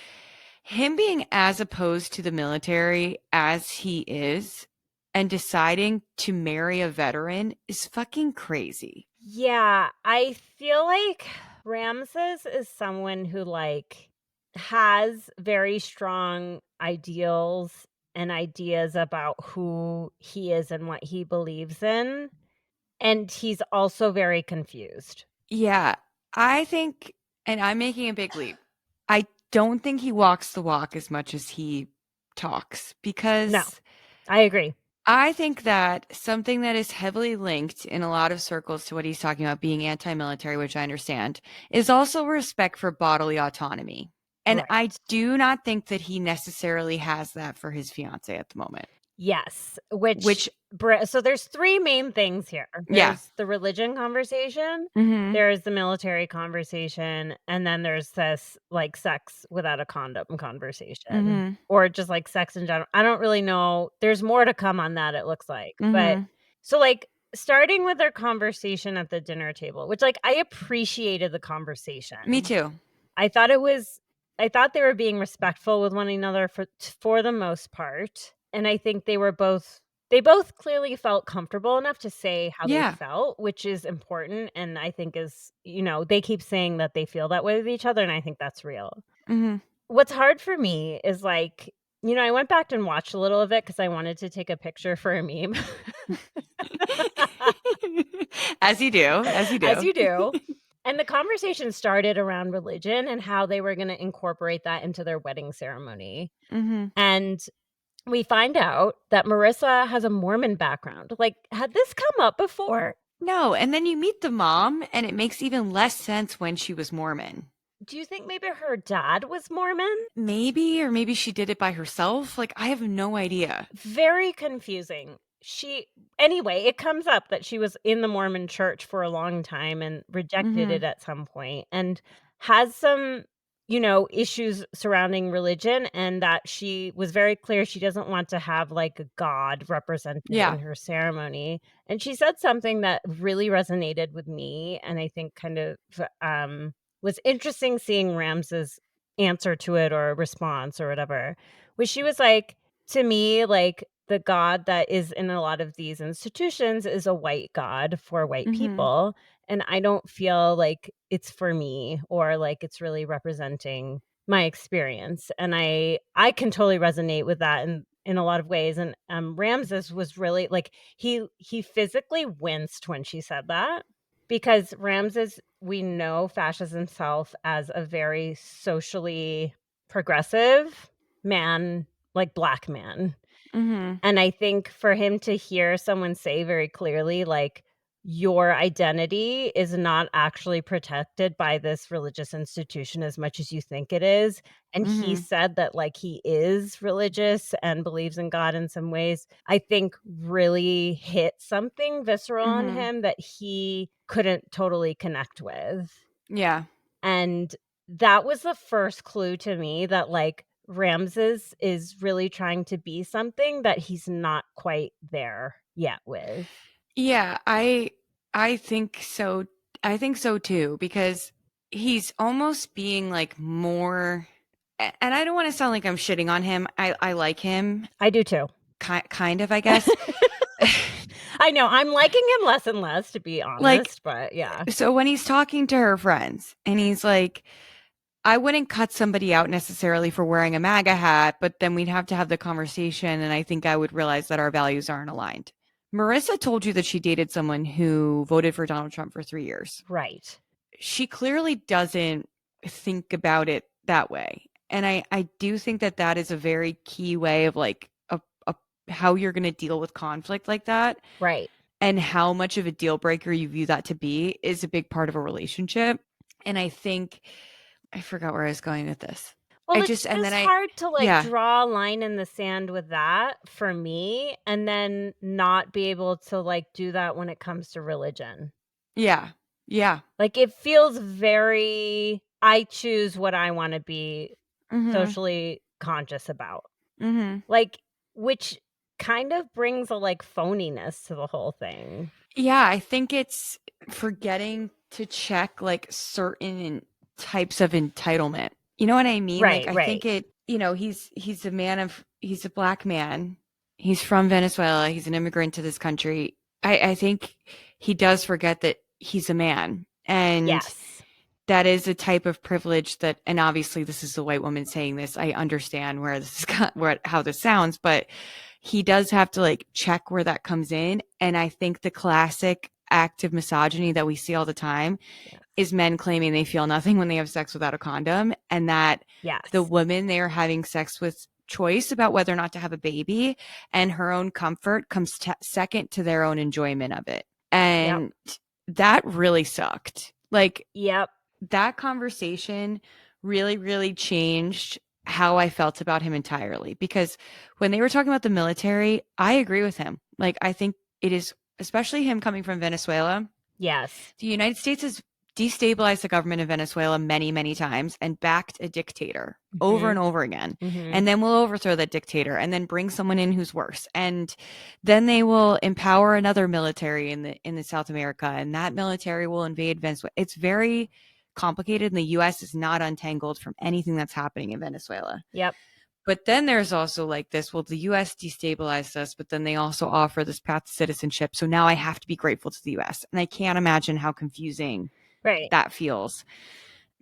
Him being as opposed to the military as he is and deciding to marry a veteran is fucking crazy. Yeah, I feel like Ramses is someone who, like, has very strong ideals and ideas about who he is and what he believes in, and he's also very confused. Yeah, I think, and I'm making a big leap. I don't think he walks the walk as much as he talks No, because I agree. I think that something that is heavily linked in a lot of circles to what he's talking about being anti military, which I understand, is also respect for bodily autonomy. And I Right. do not think that he necessarily has that for his fiance at the moment. Yes, Which so there's 3 main things here. Yeah. There's the religion conversation, Mhm. there's the military conversation, and then there's this, like, sex without a condom conversation, Mhm. or just, like, sex in general. I don't really know. There's more to come on that, it looks like. But Mhm. so, like, starting with their conversation at the dinner table, which, like, I appreciated the Me conversation. too. I thought they were being respectful with one another for the most part, and I think they both clearly felt comfortable enough to say how they Yeah. felt, which is important, and I think is they keep saying that they feel that way with each other, and I think that's real. Mhm. What's hard for me is, like, I went back and watched a little of it because I wanted to take a picture for a meme. As you do, as you As do. you do. And the conversation started around religion and how they were gonna incorporate that into their wedding ceremony. Mhm. And we find out that Marissa has a Mormon background. Like, had this come up before? No, and then you meet the mom, and it makes even less sense when she was Mormon. Do you think maybe her dad was Mormon? Maybe, or maybe she did it by herself. Like, I have no idea. Very confusing. Anyway, it comes up that she was in the Mormon church for a long time and rejected Mhm. it at some point and has some, issues surrounding religion, and that she was very clear she doesn't want to have like a god represented Yeah. in her ceremony. And she said something that really resonated with me and I think kind of was interesting seeing Ramses answer to it or response or whatever. Was she was like, to me, like, the God that is in a lot of these institutions is a white God for white Mhm. people, and I don't feel like it's for me or like it's really representing my experience, and I can totally resonate with that in a lot of ways, and, Ramses was really like, he physically winced when she said that, because Ramses, we know, fashions himself as a very socially progressive man, like, black man. Mhm. And I think for him to hear someone say very clearly, like, "Your identity is not actually protected by this religious institution as much as you think it is," and he Mhm. said that, like, he is religious and believes in God in some ways, I think really hit something visceral on Mhm. him that he couldn't totally connect with. Yeah. And that was the first clue to me that, like, Ramses is really trying to be something that he's not quite there yet with. Yeah, I think so. I think so too, because he's almost being like more and I don't want to sound like I'm shitting on him. I like him I do too. kind of, I guess. I know, I'm liking him less and less, to be Like, honest, but yeah. so when he's talking to her friends and he's like, I wouldn't cut somebody out necessarily for wearing a MAGA hat, but then we'd have to have the conversation. And I think I would realize that our values aren't aligned. Marissa told you that she dated someone who voted for Donald Trump for 3 years. Right. She clearly doesn't think about it that way. And I do think that that is a very key way of like how you're going to deal with conflict like that, Right. and how much of a deal breaker you view that to be is a big part of a relationship. And I think I forgot where I was going with this. Well, I it's just and then just I hard to, like, yeah, draw a line in the sand with that for me, and then not be able to, like, do that when it comes to religion. yeah, yeah. Like, it feels very I choose what I wanna be Mhm. socially conscious about. Mhm. Like, which kind of brings a, like, phoniness to the whole thing. Yeah, I think it's forgetting to check like certain types of entitlement. You know what I mean? Like Right, I right. think he's a black man. He's from Venezuela. He's an immigrant to this country. I think he does forget that he's a man. And Yes. that is a type of privilege that, and obviously this is a white woman saying this. I understand where this is how this sounds, but he does have to like check where that comes in. And I think the classic act of misogyny that we see all the time Yes. is men claiming they feel nothing when they have sex without a condom, and that the Yes. woman they are having sex with choice about whether or not to have a baby and her own comfort comes second to their own enjoyment of it. Yep. And that really sucked. Like Yep. that conversation really, really changed how I felt about him entirely. Because when they were talking about the military, I agree with him. Like, I think it is, especially him coming from Venezuela. Yes. The United States has destabilized the government of Venezuela many, many times and backed a dictator over and over again. And then we'll overthrow that dictator and then bring someone in who's worse. And then they will empower another military in the South America, and that military will invade Venezuela. It's very complicated, and the US is not untangled from anything that's happening in Venezuela. Yep. But then there's also like this, well, the US destabilized us, but then they also offer this path to citizenship. So now I have to be grateful to the US. And I can't imagine how confusing Right. that feels.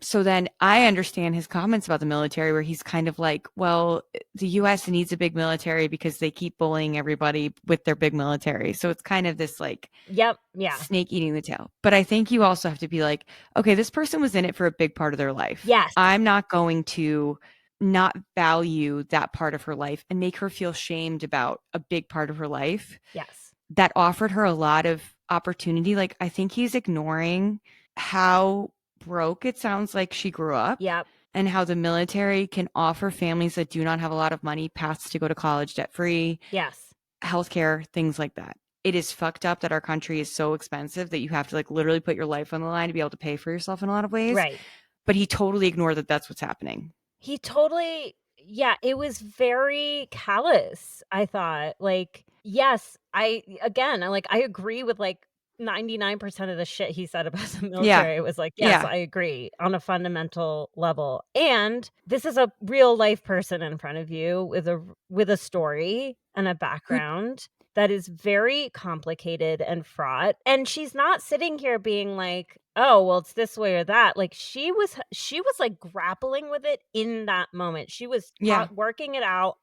So then I understand his comments about the military, where he's kind of like, well, the US needs a big military because they keep bullying everybody with their big military. So it's kind of this like Yep. Yeah. snake eating the tail. But I think you also have to be like, okay, this person was in it for a big part of their life. Yes. I'm not going to not value that part of her life and make her feel shamed about a big part of her life Yes. that offered her a lot of opportunity. Like, I think he's ignoring how broke it sounds like she grew up. Yep. And how the military can offer families that do not have a lot of money paths to go to college debt free, Yes. healthcare, things like that. It is fucked up that our country is so expensive that you have to like literally put your life on the line to be able to pay for yourself in a lot of ways. Right. But he totally ignored that that's what's happening. He totally, yeah, it was very callous, I thought. Like, yes, I agree with like 99% of the shit he said about the military. It was like, yes, Yeah. I agree on a fundamental level. And this is a real life person in front of you with a story and a background that is very complicated and fraught. And she's not sitting here being like, oh, well, it's this way or that. Like she was like grappling with it in that moment. She was Yeah. working it out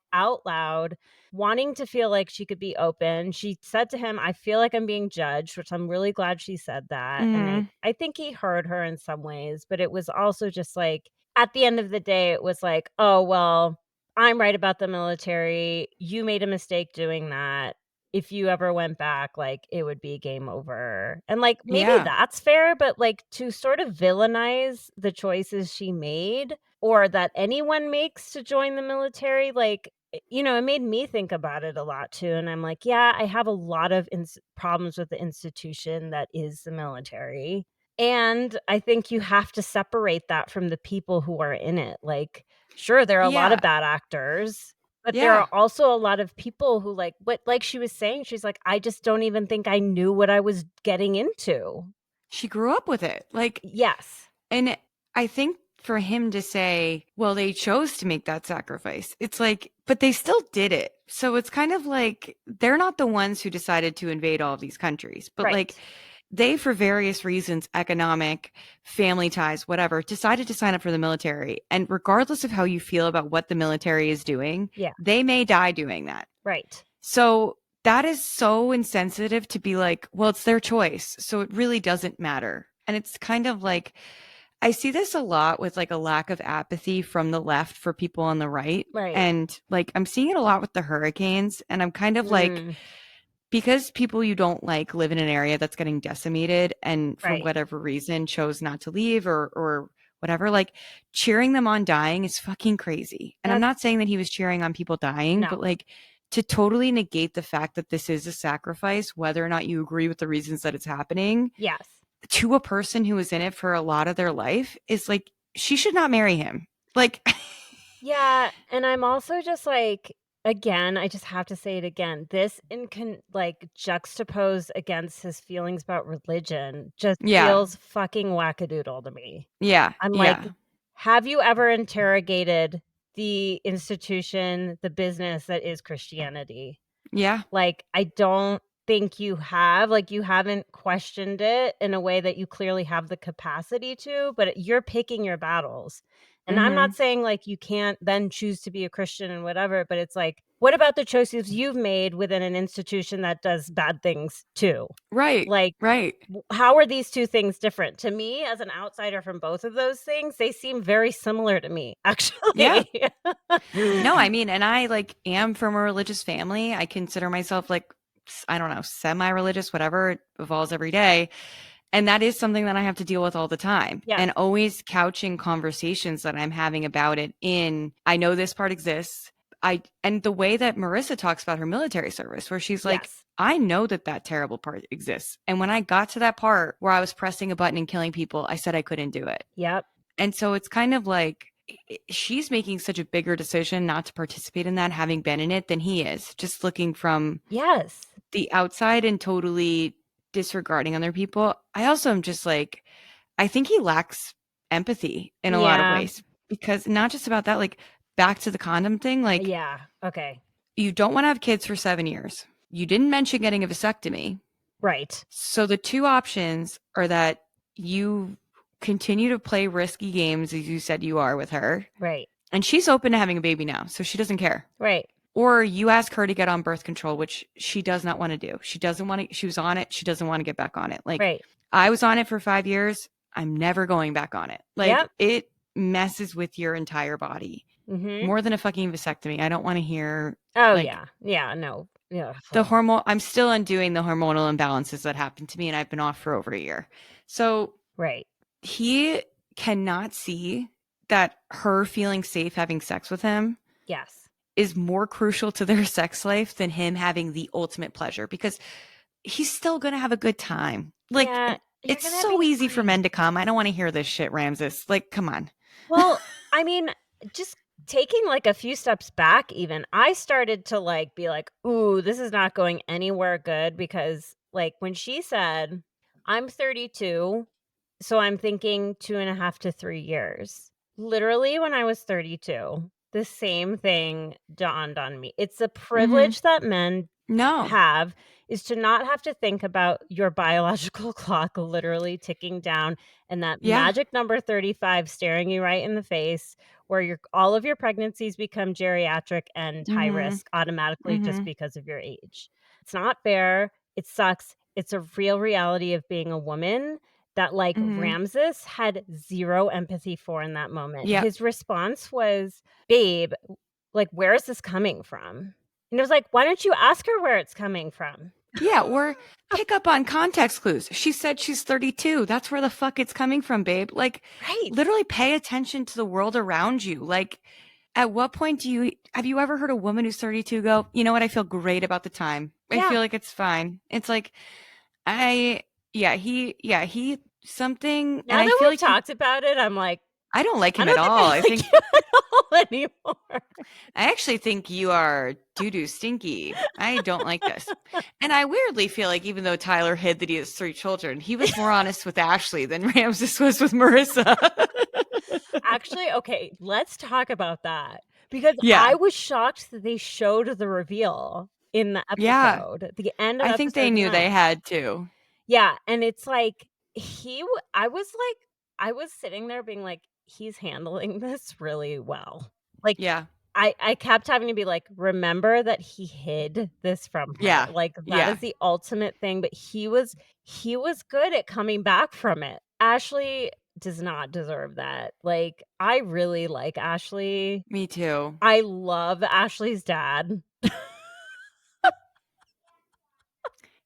loud, wanting to feel like she could be open. She said to him, I feel like I'm being judged, which I'm really glad she said that. And Mhm. I think he heard her in some ways, but it was also just like, at the end of the day, it was like, oh, well, I'm right about the military. You made a mistake doing that. If you ever went back, like, it would be game over. And, like, maybe Yeah. that's fair, but, like, to sort of villainize the choices she made or that anyone makes to join the military, like, it made me think about it a lot too, and I'm like, yeah, I have a lot of problems with the institution that is the military, and I think you have to separate that from the people who are in it. Like, sure, there are a lot Yeah. of bad actors, but there Yeah. are also a lot of people who like she was saying, she's like, "I just don't even think I knew what I was getting into." She grew up with it. Like, Yes. and I think for him to say, well, they chose to make that sacrifice, it's like, but they still did it. So it's kind of like they're not the ones who decided to invade all of these countries, but Right. like they, for various reasons, economic, family ties, whatever, decided to sign up for the military. And regardless of how you feel about what the military is doing, Yeah. they may die doing that. Right. So that is so insensitive to be like, well, it's their choice. So it really doesn't matter. And it's kind of like, I see this a lot with like a lack of apathy from the left for people on the right. Right. And like, I'm seeing it a lot with the hurricanes. And I'm kind of like, because people you don't like live in an area that's getting decimated and for Right. whatever reason chose not to leave or whatever, like cheering them on dying is fucking crazy. And I'm not saying that he was cheering on people dying, No. but like to totally negate the fact that this is a sacrifice, whether or not you agree with the reasons that it's happening, Yes. to a person who was in it for a lot of their life is like, she should not marry him. Like, Yeah, and I'm also just like, again, I just have to say it again. This like juxtaposed against his feelings about religion just yeah, feels fucking wackadoodle to me. yeah, I'm like, yeah, have you ever interrogated the institution, the business that is Christianity? yeah. Like, I don't think you have. Like, you haven't questioned it in a way that you clearly have the capacity to, but you're picking your battles. And I'm not saying, like, you can't then choose to be a Christian and whatever, but it's like, what about the choices you've made within an institution that does bad things too? Right, Like, right. how are these two things different? To me, as an outsider from both of those things, they seem very similar to me, actually. Yeah. No, I mean, and I like am from a religious family. I consider myself like, I don't know, semi-religious, whatever. It evolves every day. And that is something that I have to deal with all the time. Yes. And always couching conversations that I'm having about it in, I know this part exists. And the way that Marissa talks about her military service, where she's like, Yes. I know that that terrible part exists. And when I got to that part where I was pressing a button and killing people, I said I couldn't do it. Yep. And so it's kind of like she's making such a bigger decision not to participate in that, having been in it, than he is, just looking from Yes. the outside and totally disregarding other people. I also am just like, I think he lacks empathy in a lot of Yeah. ways, because not just about that, like back to the condom thing, like Yeah. Okay. you don't want to have kids for 7 years. You didn't mention getting a vasectomy. Right. So the two options are that you continue to play risky games as you said you are with her. Right. And she's open to having a baby now, so she doesn't care. Right. Or you ask her to get on birth control, which she does not want to do. She doesn't want to, she was on it. She doesn't want to get back on it. Like Right. I was on it for 5 years. I'm never going back on it. Like Yep. it messes with your entire body Mm-hmm. more than a fucking vasectomy. I don't want to hear Oh, like, yeah. Yeah. No. Yeah. the hormone. I'm still undoing the hormonal imbalances that happened to me, and I've been off for over a year. So Right. he cannot see that her feeling safe having sex with him Yes. is more crucial to their sex life than him having the ultimate pleasure, because he's still going to have a good time. Like Yeah, you're it's gonna so be easy for fine. men to come. I don't want to hear this shit, Ramses. Like, come on. Well, I mean, just taking like a few steps back, even I started to like be like, ooh, this is not going anywhere good, because like when she said, I'm 32, so I'm thinking 2.5 to 3 years. Literally, when I was 32, the same thing dawned on me. It's a privilege that men No. have, is to not have to think about your biological clock literally ticking down and that Yeah. magic number 35 staring you right in the face, where all of your pregnancies become geriatric and high risk automatically just because of your age. It's not fair. It sucks. It's a real reality of being a woman that like Ramses had zero empathy for in that moment. Yep. His response was, babe, like, where is this coming from? And it was like, why don't you ask her where it's coming from? Yeah, or pick up on context clues. She said she's 32. That's where the fuck it's coming from, babe. Like, Right. literally pay attention to the world around you. Like, at what point have you ever heard a woman who's 32 go, you know what? I feel great about the time. I Yeah. feel like it's fine. It's like, he something. Now and I that feel we've like talked about it, I'm like, I don't like him I at don't all. I think think I like you at all anymore. I actually think you are doo-doo stinky. I don't like this. And I weirdly feel like even though Tyler hid that he has 3 children, he was more honest with Ashley than Ramses was with Marissa. Actually, okay, let's talk about that. Because Yeah. I was shocked that they showed the reveal in the Yeah. episode. The end of I think they knew 9. they had to. Yeah, and it's like I was sitting there being like, he's handling this really well. Like, Yeah. I kept having to be like, remember that he hid this from her. Yeah. Like, that Yeah. is the ultimate thing, but he was good at coming back from it. Ashley does not deserve that. Like, I really like Ashley. Me too. I love Ashley's dad.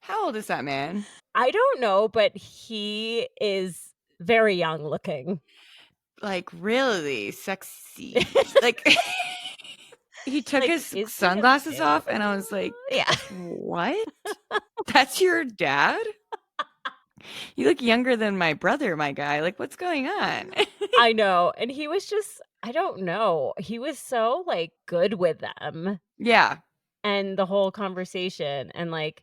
How old is that man? I don't know, but he is very young looking. Like, really sexy. Like, he took Like, his is he sunglasses a off, and I was like, yeah. what? That's your dad? You look younger than my brother, my guy. Like, what's going on? I know. And he was just, I don't know. He was so like good with them Yeah. and the whole conversation. And like,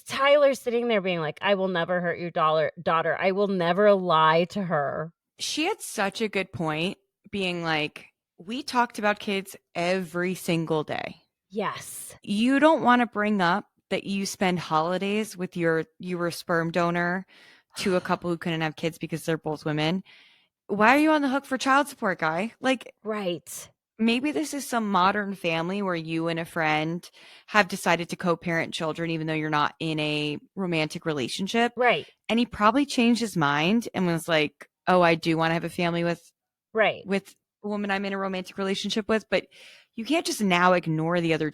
Tyler sitting there being like, I will never hurt your daughter. I will never lie to her. She had such a good point, being like, we talked about kids every single day. Yes. You don't want to bring up that you spend holidays with you were a sperm donor to a couple who couldn't have kids because they're both women. Why are you on the hook for child support, guy? Like, right. Maybe this is some modern family where you and a friend have decided to co-parent children, even though you're not in a romantic relationship. Right. And he probably changed his mind and was like, oh, I do want to have a family with a woman I'm in a romantic relationship with, but you can't just now ignore the other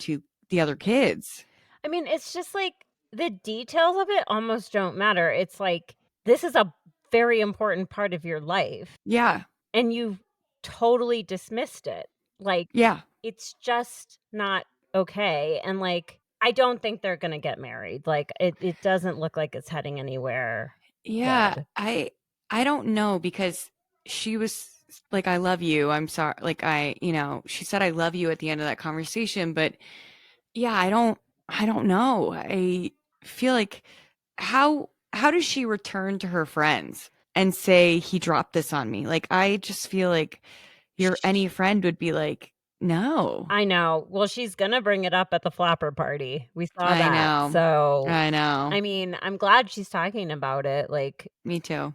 kids. I mean, it's just like the details of it almost don't matter. It's like this is a very important part of your life, Yeah. and you totally dismissed it. Like, Yeah. it's just not okay, and, like, I don't think they're gonna get married. Like, it doesn't look like it's heading anywhere Yeah. good. I don't know because she was like, I love you. I'm sorry. Like she said I love you at the end of that conversation, but yeah, I don't know. I feel like how does she return to her friends and say he dropped this on me? Like I just feel like any friend would be like, "No." I know. Well, she's gonna bring it up at the flapper party. We saw I that. know. So, I know. I mean, I'm glad she's talking about it. Me too.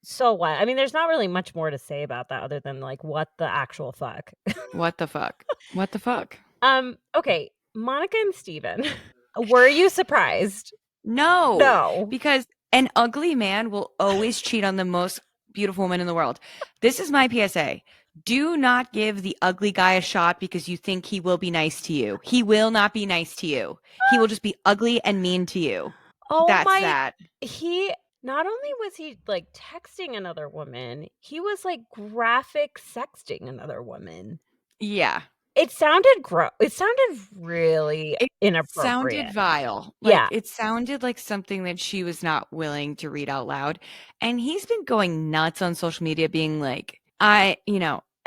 So what? I mean, there's not really much more to say about that other than like, what the actual fuck? What the fuck? What the fuck? Okay, Monica and Steven. Were you surprised? No, No. because an ugly man will always cheat on the most beautiful woman in the world. This is my PSA. Do not give the ugly guy a shot because you think he will be nice to you. He will not be nice to you. He will just be ugly and mean to you. Oh That's my that. he not only was he like texting another woman, he was like graphic sexting another woman. Yeah. It sounded really It sounded inappropriate. vile. Like Yeah. it sounded like something that she was not willing to read out loud. And he's been going nuts on social media being like, I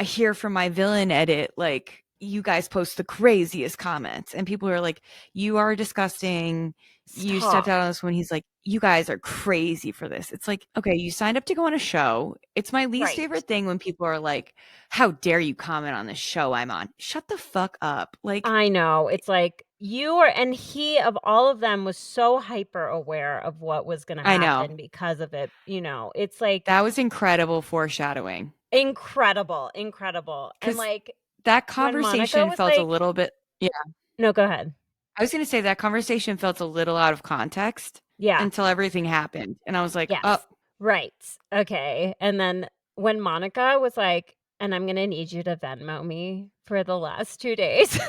hear from my villain edit, like, you guys post the craziest comments. And people are like, you are disgusting. You stepped Stop. out on this one. He's like, you guys are crazy for this. It's like, okay, you signed up to go on a show. It's my least Right. favorite thing when people are like, how dare you comment on this show I'm on? Shut the fuck up. Like, I know. It's like and he of all of them was so hyper aware of what was gonna I know. happen because of it, it's like That was incredible foreshadowing incredible, incredible. And because like that when Monica conversation was felt a like little bit, yeah. no, go ahead. I was going to say that conversation felt a little out of context Yeah. until everything happened. And I was like, oh, Yes. Right. Okay. And then when Monica was like, "And I'm gonna need you to Venmo me for the last 2 days."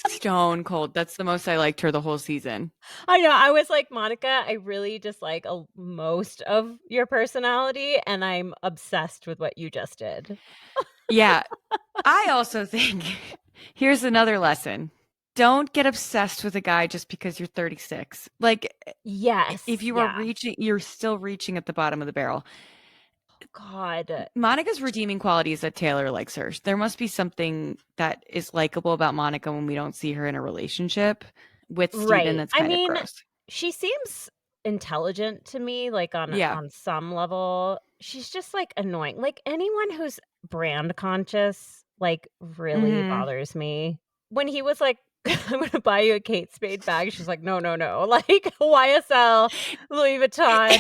stone cold. That's the most I liked her the whole season. I know, I was like, "Monica, I really dislike most of your personality, and I'm obsessed with what you just did." Yeah. I also think here's another lesson. Don't get obsessed with a guy just because you're 36. Like, Yes. if you are Yeah. you're still reaching at the bottom of the barrel. God. Monica's redeeming quality is that Taylor likes her. There must be something that is likable about Monica when we don't see her in a relationship with Steven Right. that's I kind of mean, gross. she seems intelligent to me, like, Yeah. on some level. She's just, like, annoying. Like, anyone who's brand conscious, like, really Mhm. bothers me. When he was like, "I'm gonna buy you a Kate Spade bag," she's like, "No, no, no." Like, YSL, Louis Vuitton.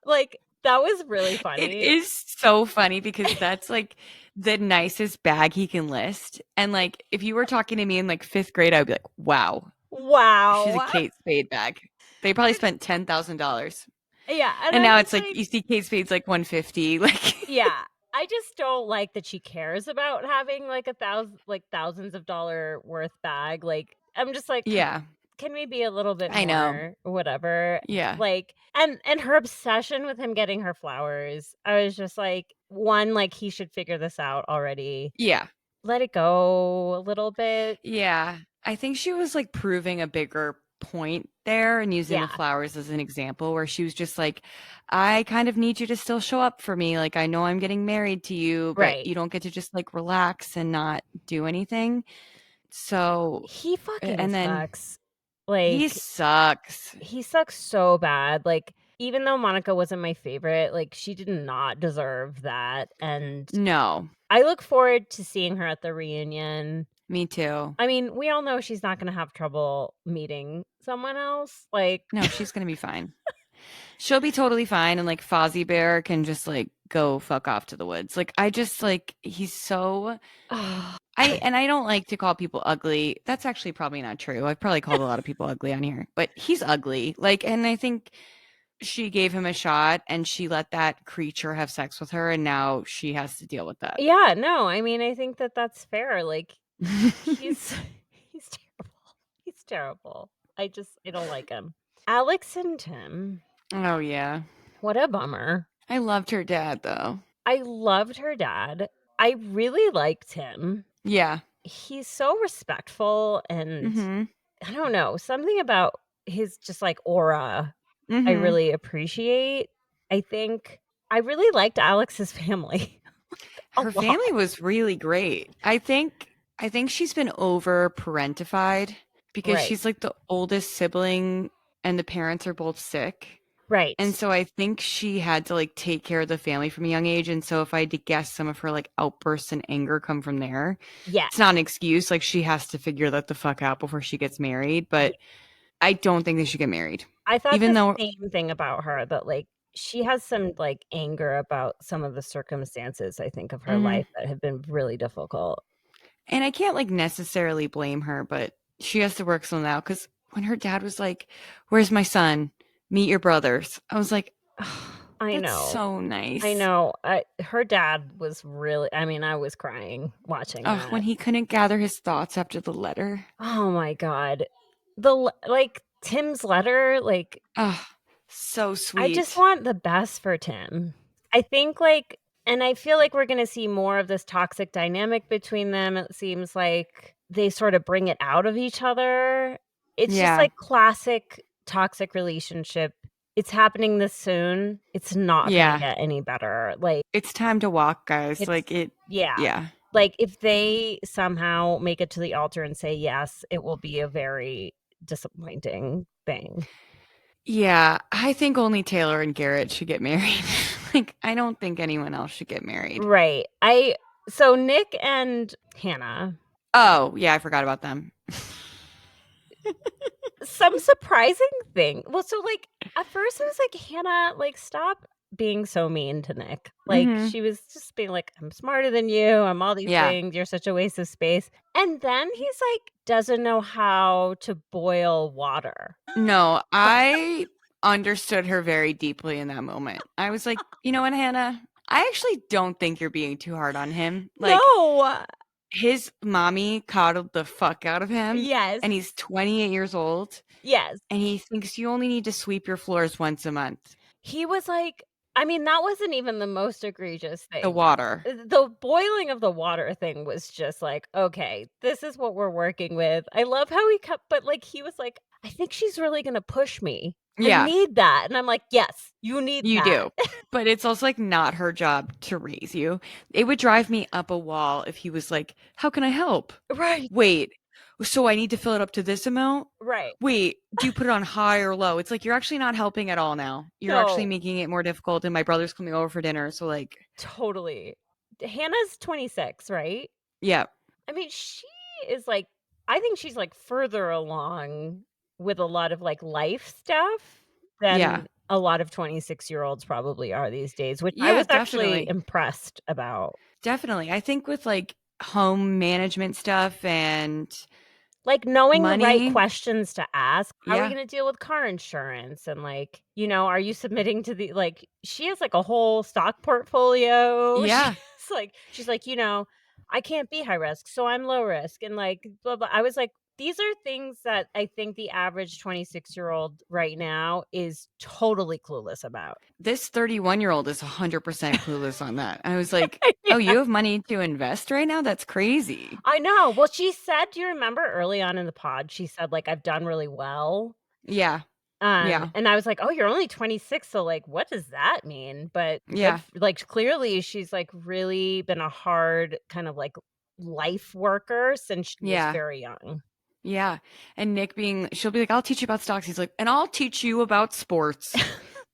Like, that was really It funny. is so funny because that's like the nicest bag he can list. And like if you were talking to me in like 5th grade, I would be like, wow, she's a Wow. Kate Spade bag. They probably spent $10,000. Yeah, and And I'm now just it's like like you see Kate Spade's like 150. Like yeah, I just don't like that she cares about having, like, thousands of dollar worth bag, like, I'm just like, yeah, Can we be a little bit I know. more whatever?" Yeah. Like, and her obsession with him getting her flowers, I was just like, 1, like, he should figure this out already. Yeah. Let it go a little bit. Yeah. I think she was like proving a bigger point there and using the Yeah, flowers as an example where she was just like, I kind of need you to still show up for me. Like, I know I'm getting married to you, but right. you don't get to just like relax and not do anything. So, He fucking and then sucks. he Like, sucks. he sucks so bad, like, even though Monica wasn't my favorite, like, she did not deserve that, and No, I look forward to seeing her at the reunion. me too. I mean, we all know she's not gonna have trouble meeting someone else, like No, she's going to be fine. She'll be totally fine. And like Fozzie Bear can just like go fuck off to the woods. Like, I just like, he's so I don't like to call people ugly. That's actually probably not true. I've probably called a lot of people ugly on here, but he's ugly. Like, and I think she gave him a shot and she let that creature have sex with her and now she has to deal with that. Yeah, no, I mean, I think that that's fair, like, he's he's terrible. He's terrible. I don't like him. Alex and Tim, Oh yeah. What a bummer. I loved her dad, though. I loved her dad. I really liked him. Yeah. He's so respectful and Mm-hmm. I don't know, something about his just, like, aura I Mm-hmm. really appreciate. I think I really liked Alex's family a Her lot. family was really great. I think she's been over parentified because Right. she's like the oldest sibling and the parents are both sick. Right. And so I think she had to like take care of the family from a young age. And so if I had to guess, some of her like outbursts and anger come from there. Yes. It's not an excuse. Like she has to figure that the fuck out before she gets married. But I don't think they should get married. I thought Even the though, same thing about her, that, like, she has some, like, anger about some of the circumstances, I think, of her Mhm. life that have been really difficult. and I can't like necessarily blame her, but she has to work something out. Because when her dad was like, "Where's my son? Meet your brothers." I was like, oh, I that's know. so nice. I know. Her dad was really I mean, I was crying watching Oh, that. when he couldn't gather his thoughts after the letter. Oh my god. Like, Tim's letter, like, Oh, so I just sweet. want the best for Tim. I think, like and I feel like we're gonna see more of this toxic dynamic between them. It seems like they sort of bring it out of each other. It's just Yeah. like classic toxic relationship. It's happening this soon. It's not gonna Yeah. get any better. Like, It's time to walk, guys. it's Like it, yeah. yeah. Like, if they somehow make it to the altar and say yes, it will be a very disappointing thing. Yeah. I think only Taylor and Garrett should get married. Like, I don't think anyone else should get married. Right. So Nick and Hannah, Oh, yeah. I forgot about them. some surprising thing. Well, so, like, at first I was like, "Hannah, like, stop being so mean to Nick." Like, Hmm. she was just being like, "I'm smarter than you. I'm all these Yeah. things. You're such a waste of space." And then he's like, doesn't know how to boil water. No, I understood her very deeply in that moment. I was like, you know what, Hannah? I actually don't think you're being too hard on him. Like, No. his mommy coddled the fuck out of him, Yes. and he's 28 years old, Yes. and he thinks you only need to sweep your floors once a month. He was like I mean, that wasn't even the most egregious The thing. water. The boiling of the water thing was just like, "Okay, this is what we're working with." I love how he kept but, like, he was like, "I think she's really gonna push me. I Yeah, need that." And I'm like, "Yes, you need you that." do. But it's also like not her job to raise you. It would drive me up a wall if he was like, "How can I help?" Right, Wait, so I need to fill it up to this amount? right. Wait, do you put it on high or low? It's like you're actually not helping at all now. You're actually No, making it more difficult, and my brother's coming over for dinner, so like, totally. Hannah's 26, right? yeah, I mean, she is, like I think she's, like, further along with a lot of, like, life stuff yeah, than a lot of 26-year-olds probably are these days, which I yeah, was actually definitely, impressed about. definitely. I think with like home management stuff and Like, knowing the right money, questions to ask. How are we yeah, gonna deal with car insurance? And, like, are you submitting to the like, she has, like, a whole stock portfolio. yeah. She's like, "I can't be high risk, so I'm low risk," and, like, blah, blah. I was like, these are things that I think the average 26-year-old right now is totally clueless about. This 31-year-old is 100% clueless on that. I was like, Yeah. oh, you have money to invest right now? That's crazy. I know. Well, she said do you remember early on in the pod, she said, like, "I've done really well." Yeah, yeah, And I was like, "Oh, you're only 26, so, like, what does that mean?" But good yeah, f like, clearly, she's, like, really been a hard kind of, like, life worker since she was yeah. very young. Yeah. And Nick she'll be like, I'll teach you about stocks. He's like, and I'll teach you about sports.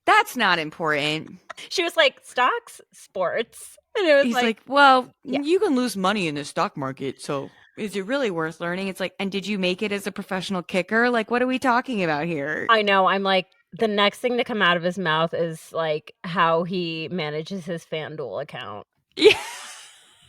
That's not important. She was like, "Stocks? Sports?" And it was He's like, like, well, yeah. you can lose money in the stock market. So is it really worth learning? It's like, and did you make it as a professional kicker? Like, what are we talking about here? I know, I'm like, the next thing to come out of his mouth is, like, how he manages his FanDuel account. Yeah.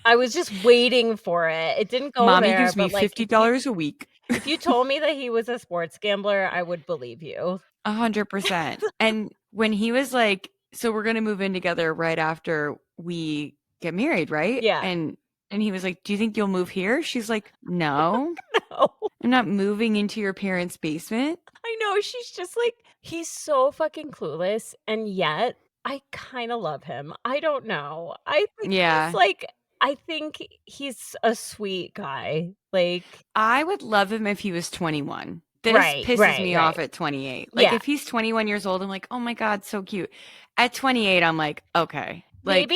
I was just waiting for it. It didn't go Mommy there, gives me but, like, if you $50 a week. if you told me that he was a sports gambler, I would believe you. 100%. And when he was like, so we're going to move in together right after we get married, right? Yeah. And he was like, do you think you'll move here? She's like, no, No. I'm not moving into your parents' basement. I know, she's just like he's so fucking clueless, and yet I kinda love him. I don't know. I think he's, Yeah. like I think he's a sweet guy. Like I would love him if he was 21. This right, pisses right, me off right. at 28. Like, Yeah. if he's 21 years old, I'm like, "Oh my god, so cute." At 28, I'm like, "Okay." Like,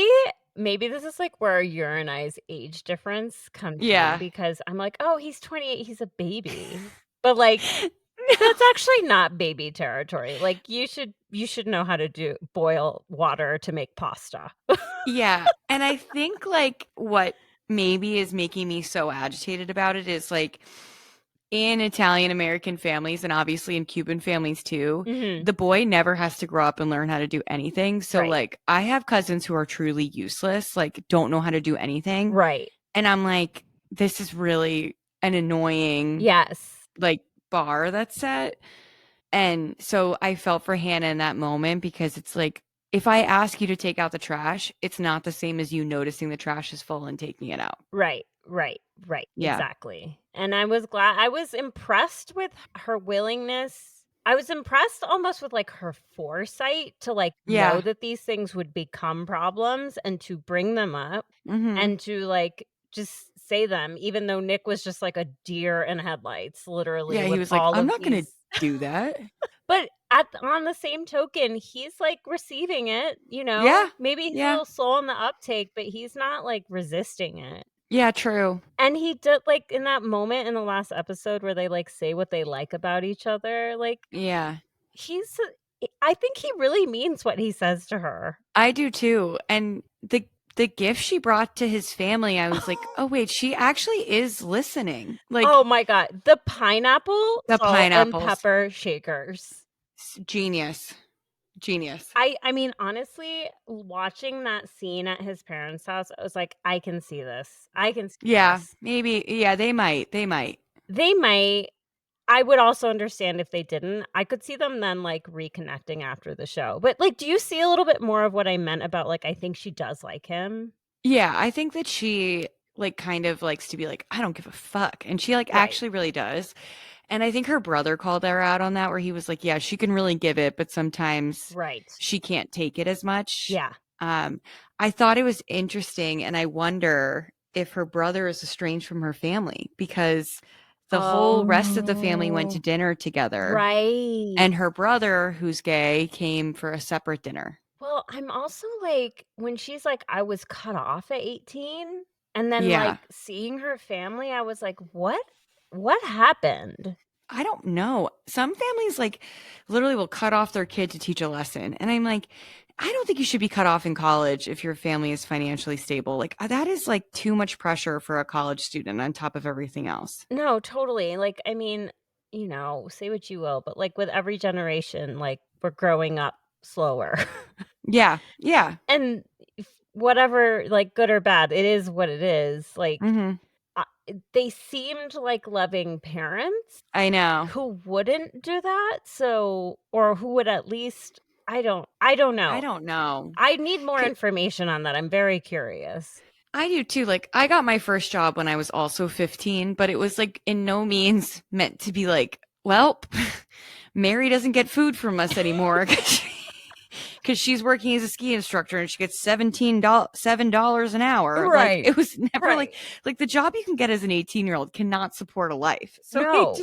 Maybe this is, like, where your and I's age difference comes in yeah. because I'm like, "Oh, he's 28, he's a baby." But, like, that's actually not baby territory. Like, you should know how to boil water to make pasta. Yeah, and I think, like, what maybe is making me so agitated about it is, like, in Italian American families and obviously in Cuban families too, Mhm. the boy never has to grow up and learn how to do anything. So, Right. like, I have cousins who are truly useless, like, don't know how to do anything. Right. And I'm like, this is really an annoying, Yes. like, bar that's set. And so I felt for Hannah in that moment because it's like, if I ask you to take out the trash, it's not the same as you noticing the trash is full and taking it out. Right, right, right, Yeah. exactly, and I was impressed with her willingness. I was impressed almost with, like, her foresight to, like, know Yeah. that these things would become problems and to bring them up Mhm. and to, like, just say them even though Nick was just like a deer in headlights, literally, Yeah, he with was like, all "I'm of not gonna these do that." but on the same token, he's, like, receiving it, Yeah. Maybe he's a Yeah. little slow on the uptake, but he's not, like, resisting it. Yeah, true. And he did like, in that moment in the last episode where they, like, say what they like about each other, like, Yeah. he's I think he really means what he says to her. I do too. And the gift she brought to his family, I was like, "Oh wait, she actually is listening." Like Oh my god, the pineapple, the salt, and pineapples. pepper shakers. Genius. Genius. I mean, honestly, watching that scene at his parents' house, I was like, "I can see this. I can see Yeah, this." maybe. Yeah, they might. They might. They might. I would also understand if they didn't. I could see them then, like, reconnecting after the show. But, like, do you see a little bit more of what I meant about, like, I think she does like him? Yeah, I think that she like kind of likes to be like, I don't give a fuck. And she like Right. actually really does. And I think her brother called her out on that where he was like, yeah, she can really give it, but sometimes Right. she can't take it as much. Yeah. Um, I thought it was interesting and I wonder if her brother is estranged from her family because the whole rest of the family went to Oh, dinner together right. and her brother, who's gay, came for a separate dinner. Well, I'm also like, when she's like, "I was cut off at 18," and then, Yeah. like, seeing her family, I was like, What happened?" I don't know. Some families like literally will cut off their kid to teach a lesson. And I'm like, I don't think you should be cut off in college if your family is financially stable. Like that is like too much pressure for a college student on top of everything else. No, totally. Like, I mean, say what you will, but, like, with every generation, like, we're growing up slower. Yeah. Yeah. And whatever, like, good or bad, it is what it is. Like, Mhm. uh, they seemed like loving parents I know. who wouldn't do that, or who would at least I don't I know. don't know. I need more 'Cause information on that, I'm very curious. I do too. Like I got my first job when I was also 15, but it was like in no means meant to be like, well, Mary doesn't get food from us anymore because she's working as a ski instructor and she gets $7 an hour. Like Right, it was never right. like the job you can get as an 18-year-old cannot support a life. No.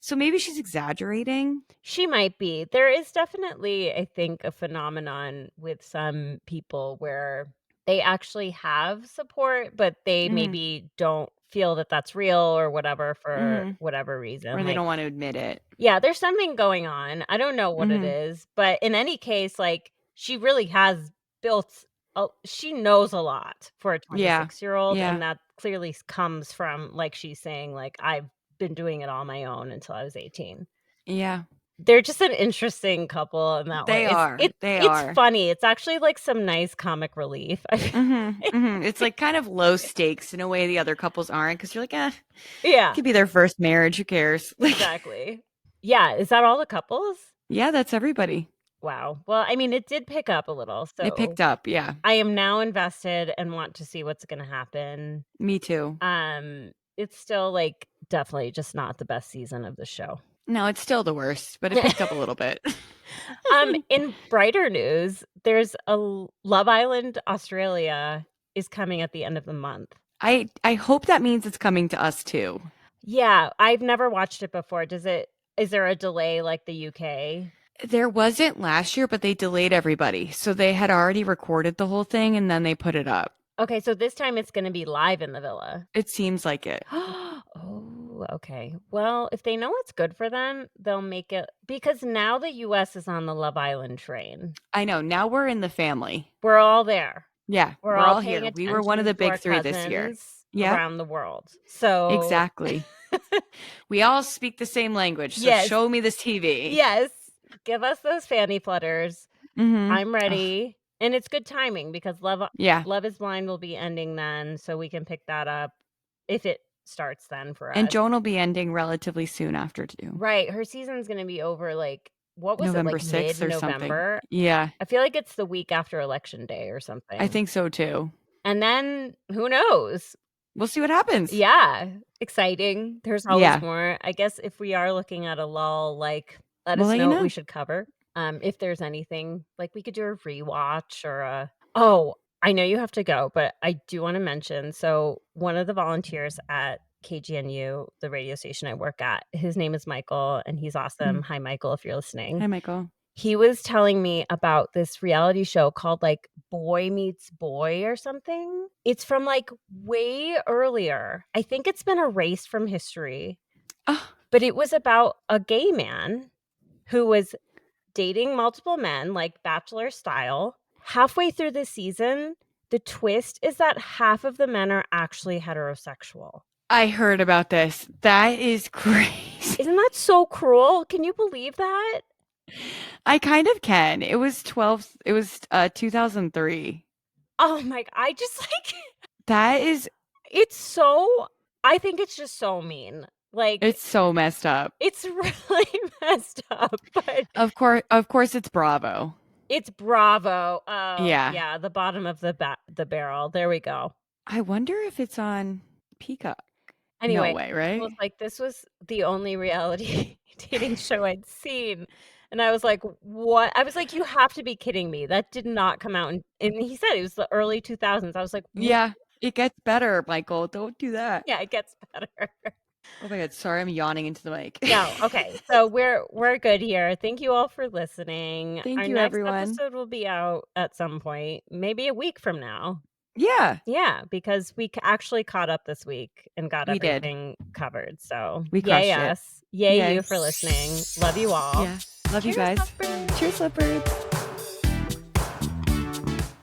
So maybe she's exaggerating. She might be. There is definitely, I think, a phenomenon with some people where they actually have support, but they Hmm. maybe don't feel that that's real or whatever for Hmm. whatever reason. Or they Like, don't want to admit it. yeah, there's something going on. I don't know what it Hmm. is, but in any case, like, she really has built she knows a lot for a Yeah. 26-year-old, Yeah. and that clearly comes from, like she's saying, like, I've been doing it on my own until I was 18. Yeah. They're just an interesting couple in that way. They are. They It's are. funny. It's actually, like, some nice comic relief. I feel Mhm, like. mhm. It's, like, kind of low stakes in a way the other couples aren't because 'cause you're like, "Eh, it Yeah, could be their first marriage, who cares?" Like exactly. Yeah, is that all the couples? yeah, that's everybody. Wow. Well, I mean, it did pick up a little, It so picked up, yeah. I am now invested and want to see what's gonna happen. Me too. It's still, like, definitely just not the best season of the show. No, it's still the worst, but it picked up a little bit. In brighter news, there's a Love Island Australia is coming at the end of the month. I hope that means it's coming to us too. Yeah, I've never watched it before. Is there a delay like the UK? There wasn't last year, but they delayed everybody. So they had already recorded the whole thing and then they put it up. Okay, so this time it's going to be live in the villa. It seems like it. Oh, okay. Well, if they know it's good for them, they'll make it, because now the US is on the Love Island train. I know. Now we're in the family. We're all there. Yeah, We're all paying here. We were one of the attention to big our three this year. cousins Yeah. around the world. So Exactly. We all speak the same language. So Yes. show me this TV. Yes, give us those fanny flutters. Mhm. I'm ready. And it's good timing because Love Yeah. Is Blind will be ending then, so we can pick that up if it starts then for us. And Joan will be ending relatively soon after too. Right, her season's going to be over like what was November it, like 6th or something. mid-November? Yeah, I feel like it's the week after Election Day or something. I think so too. And then who knows? We'll see what happens. Yeah, exciting. There's always Yeah. more. I guess if we are looking at a lull, like let We'll us let you know what know. we should cover. If there's anything, like we could do a rewatch or a. Oh, I know you have to go, but I do want to mention. So one of the volunteers at KGNU, the radio station I work at, his name is Michael, and he's awesome. Hi, Michael, if you're listening. Hi, Michael. He was telling me about this reality show called like Boy Meets Boy or something. It's from like way earlier. I think it's been erased from history. Oh. But it was about a gay man who was dating multiple men, like Bachelor style. Halfway through the season, the twist is that half of the men are actually heterosexual. I heard about this. That is crazy. Isn't that so cruel? Can you believe that? I kind of can. It was 2003. Oh my, I just like that is. It's so. I think it's just so mean. Like it's so messed up. It's really messed up. But of course, it's Bravo. It's Bravo. Oh, yeah, the bottom of the barrel. There we go. I wonder if it's on Peacock. Anyway, no way, right? I was like, this was the only reality dating show I'd seen. And I was like, what? I was like, you have to be kidding me. That did not come out. And he said it was the early 2000s. I was like, what? Yeah, it gets better, Michael. Don't do that. Yeah, it gets better. Oh my God. Sorry, I'm yawning into the mic. No. Okay. So we're good here. Thank you all for listening. Thank you, next everyone. episode will be out at some point, maybe a week from now. Yeah. Yeah, because we actually caught up this week and got everything covered. So we crushed yay it. us. Yay you for listening. Love you all. Yeah. Love you guys. Lovebirds. Cheers, lovebirds.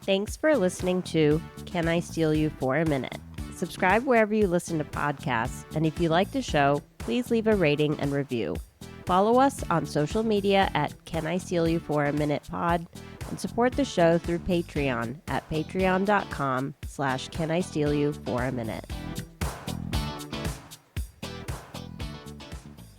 Thanks for listening to Can I Steal You for a Minute? Subscribe wherever you listen to podcasts, and if you like the show, please leave a rating and review. Follow us on social media at Can I Steal You for a Minute Pod, and support the show through Patreon at patreon.com/Can I Steal You for a Minute.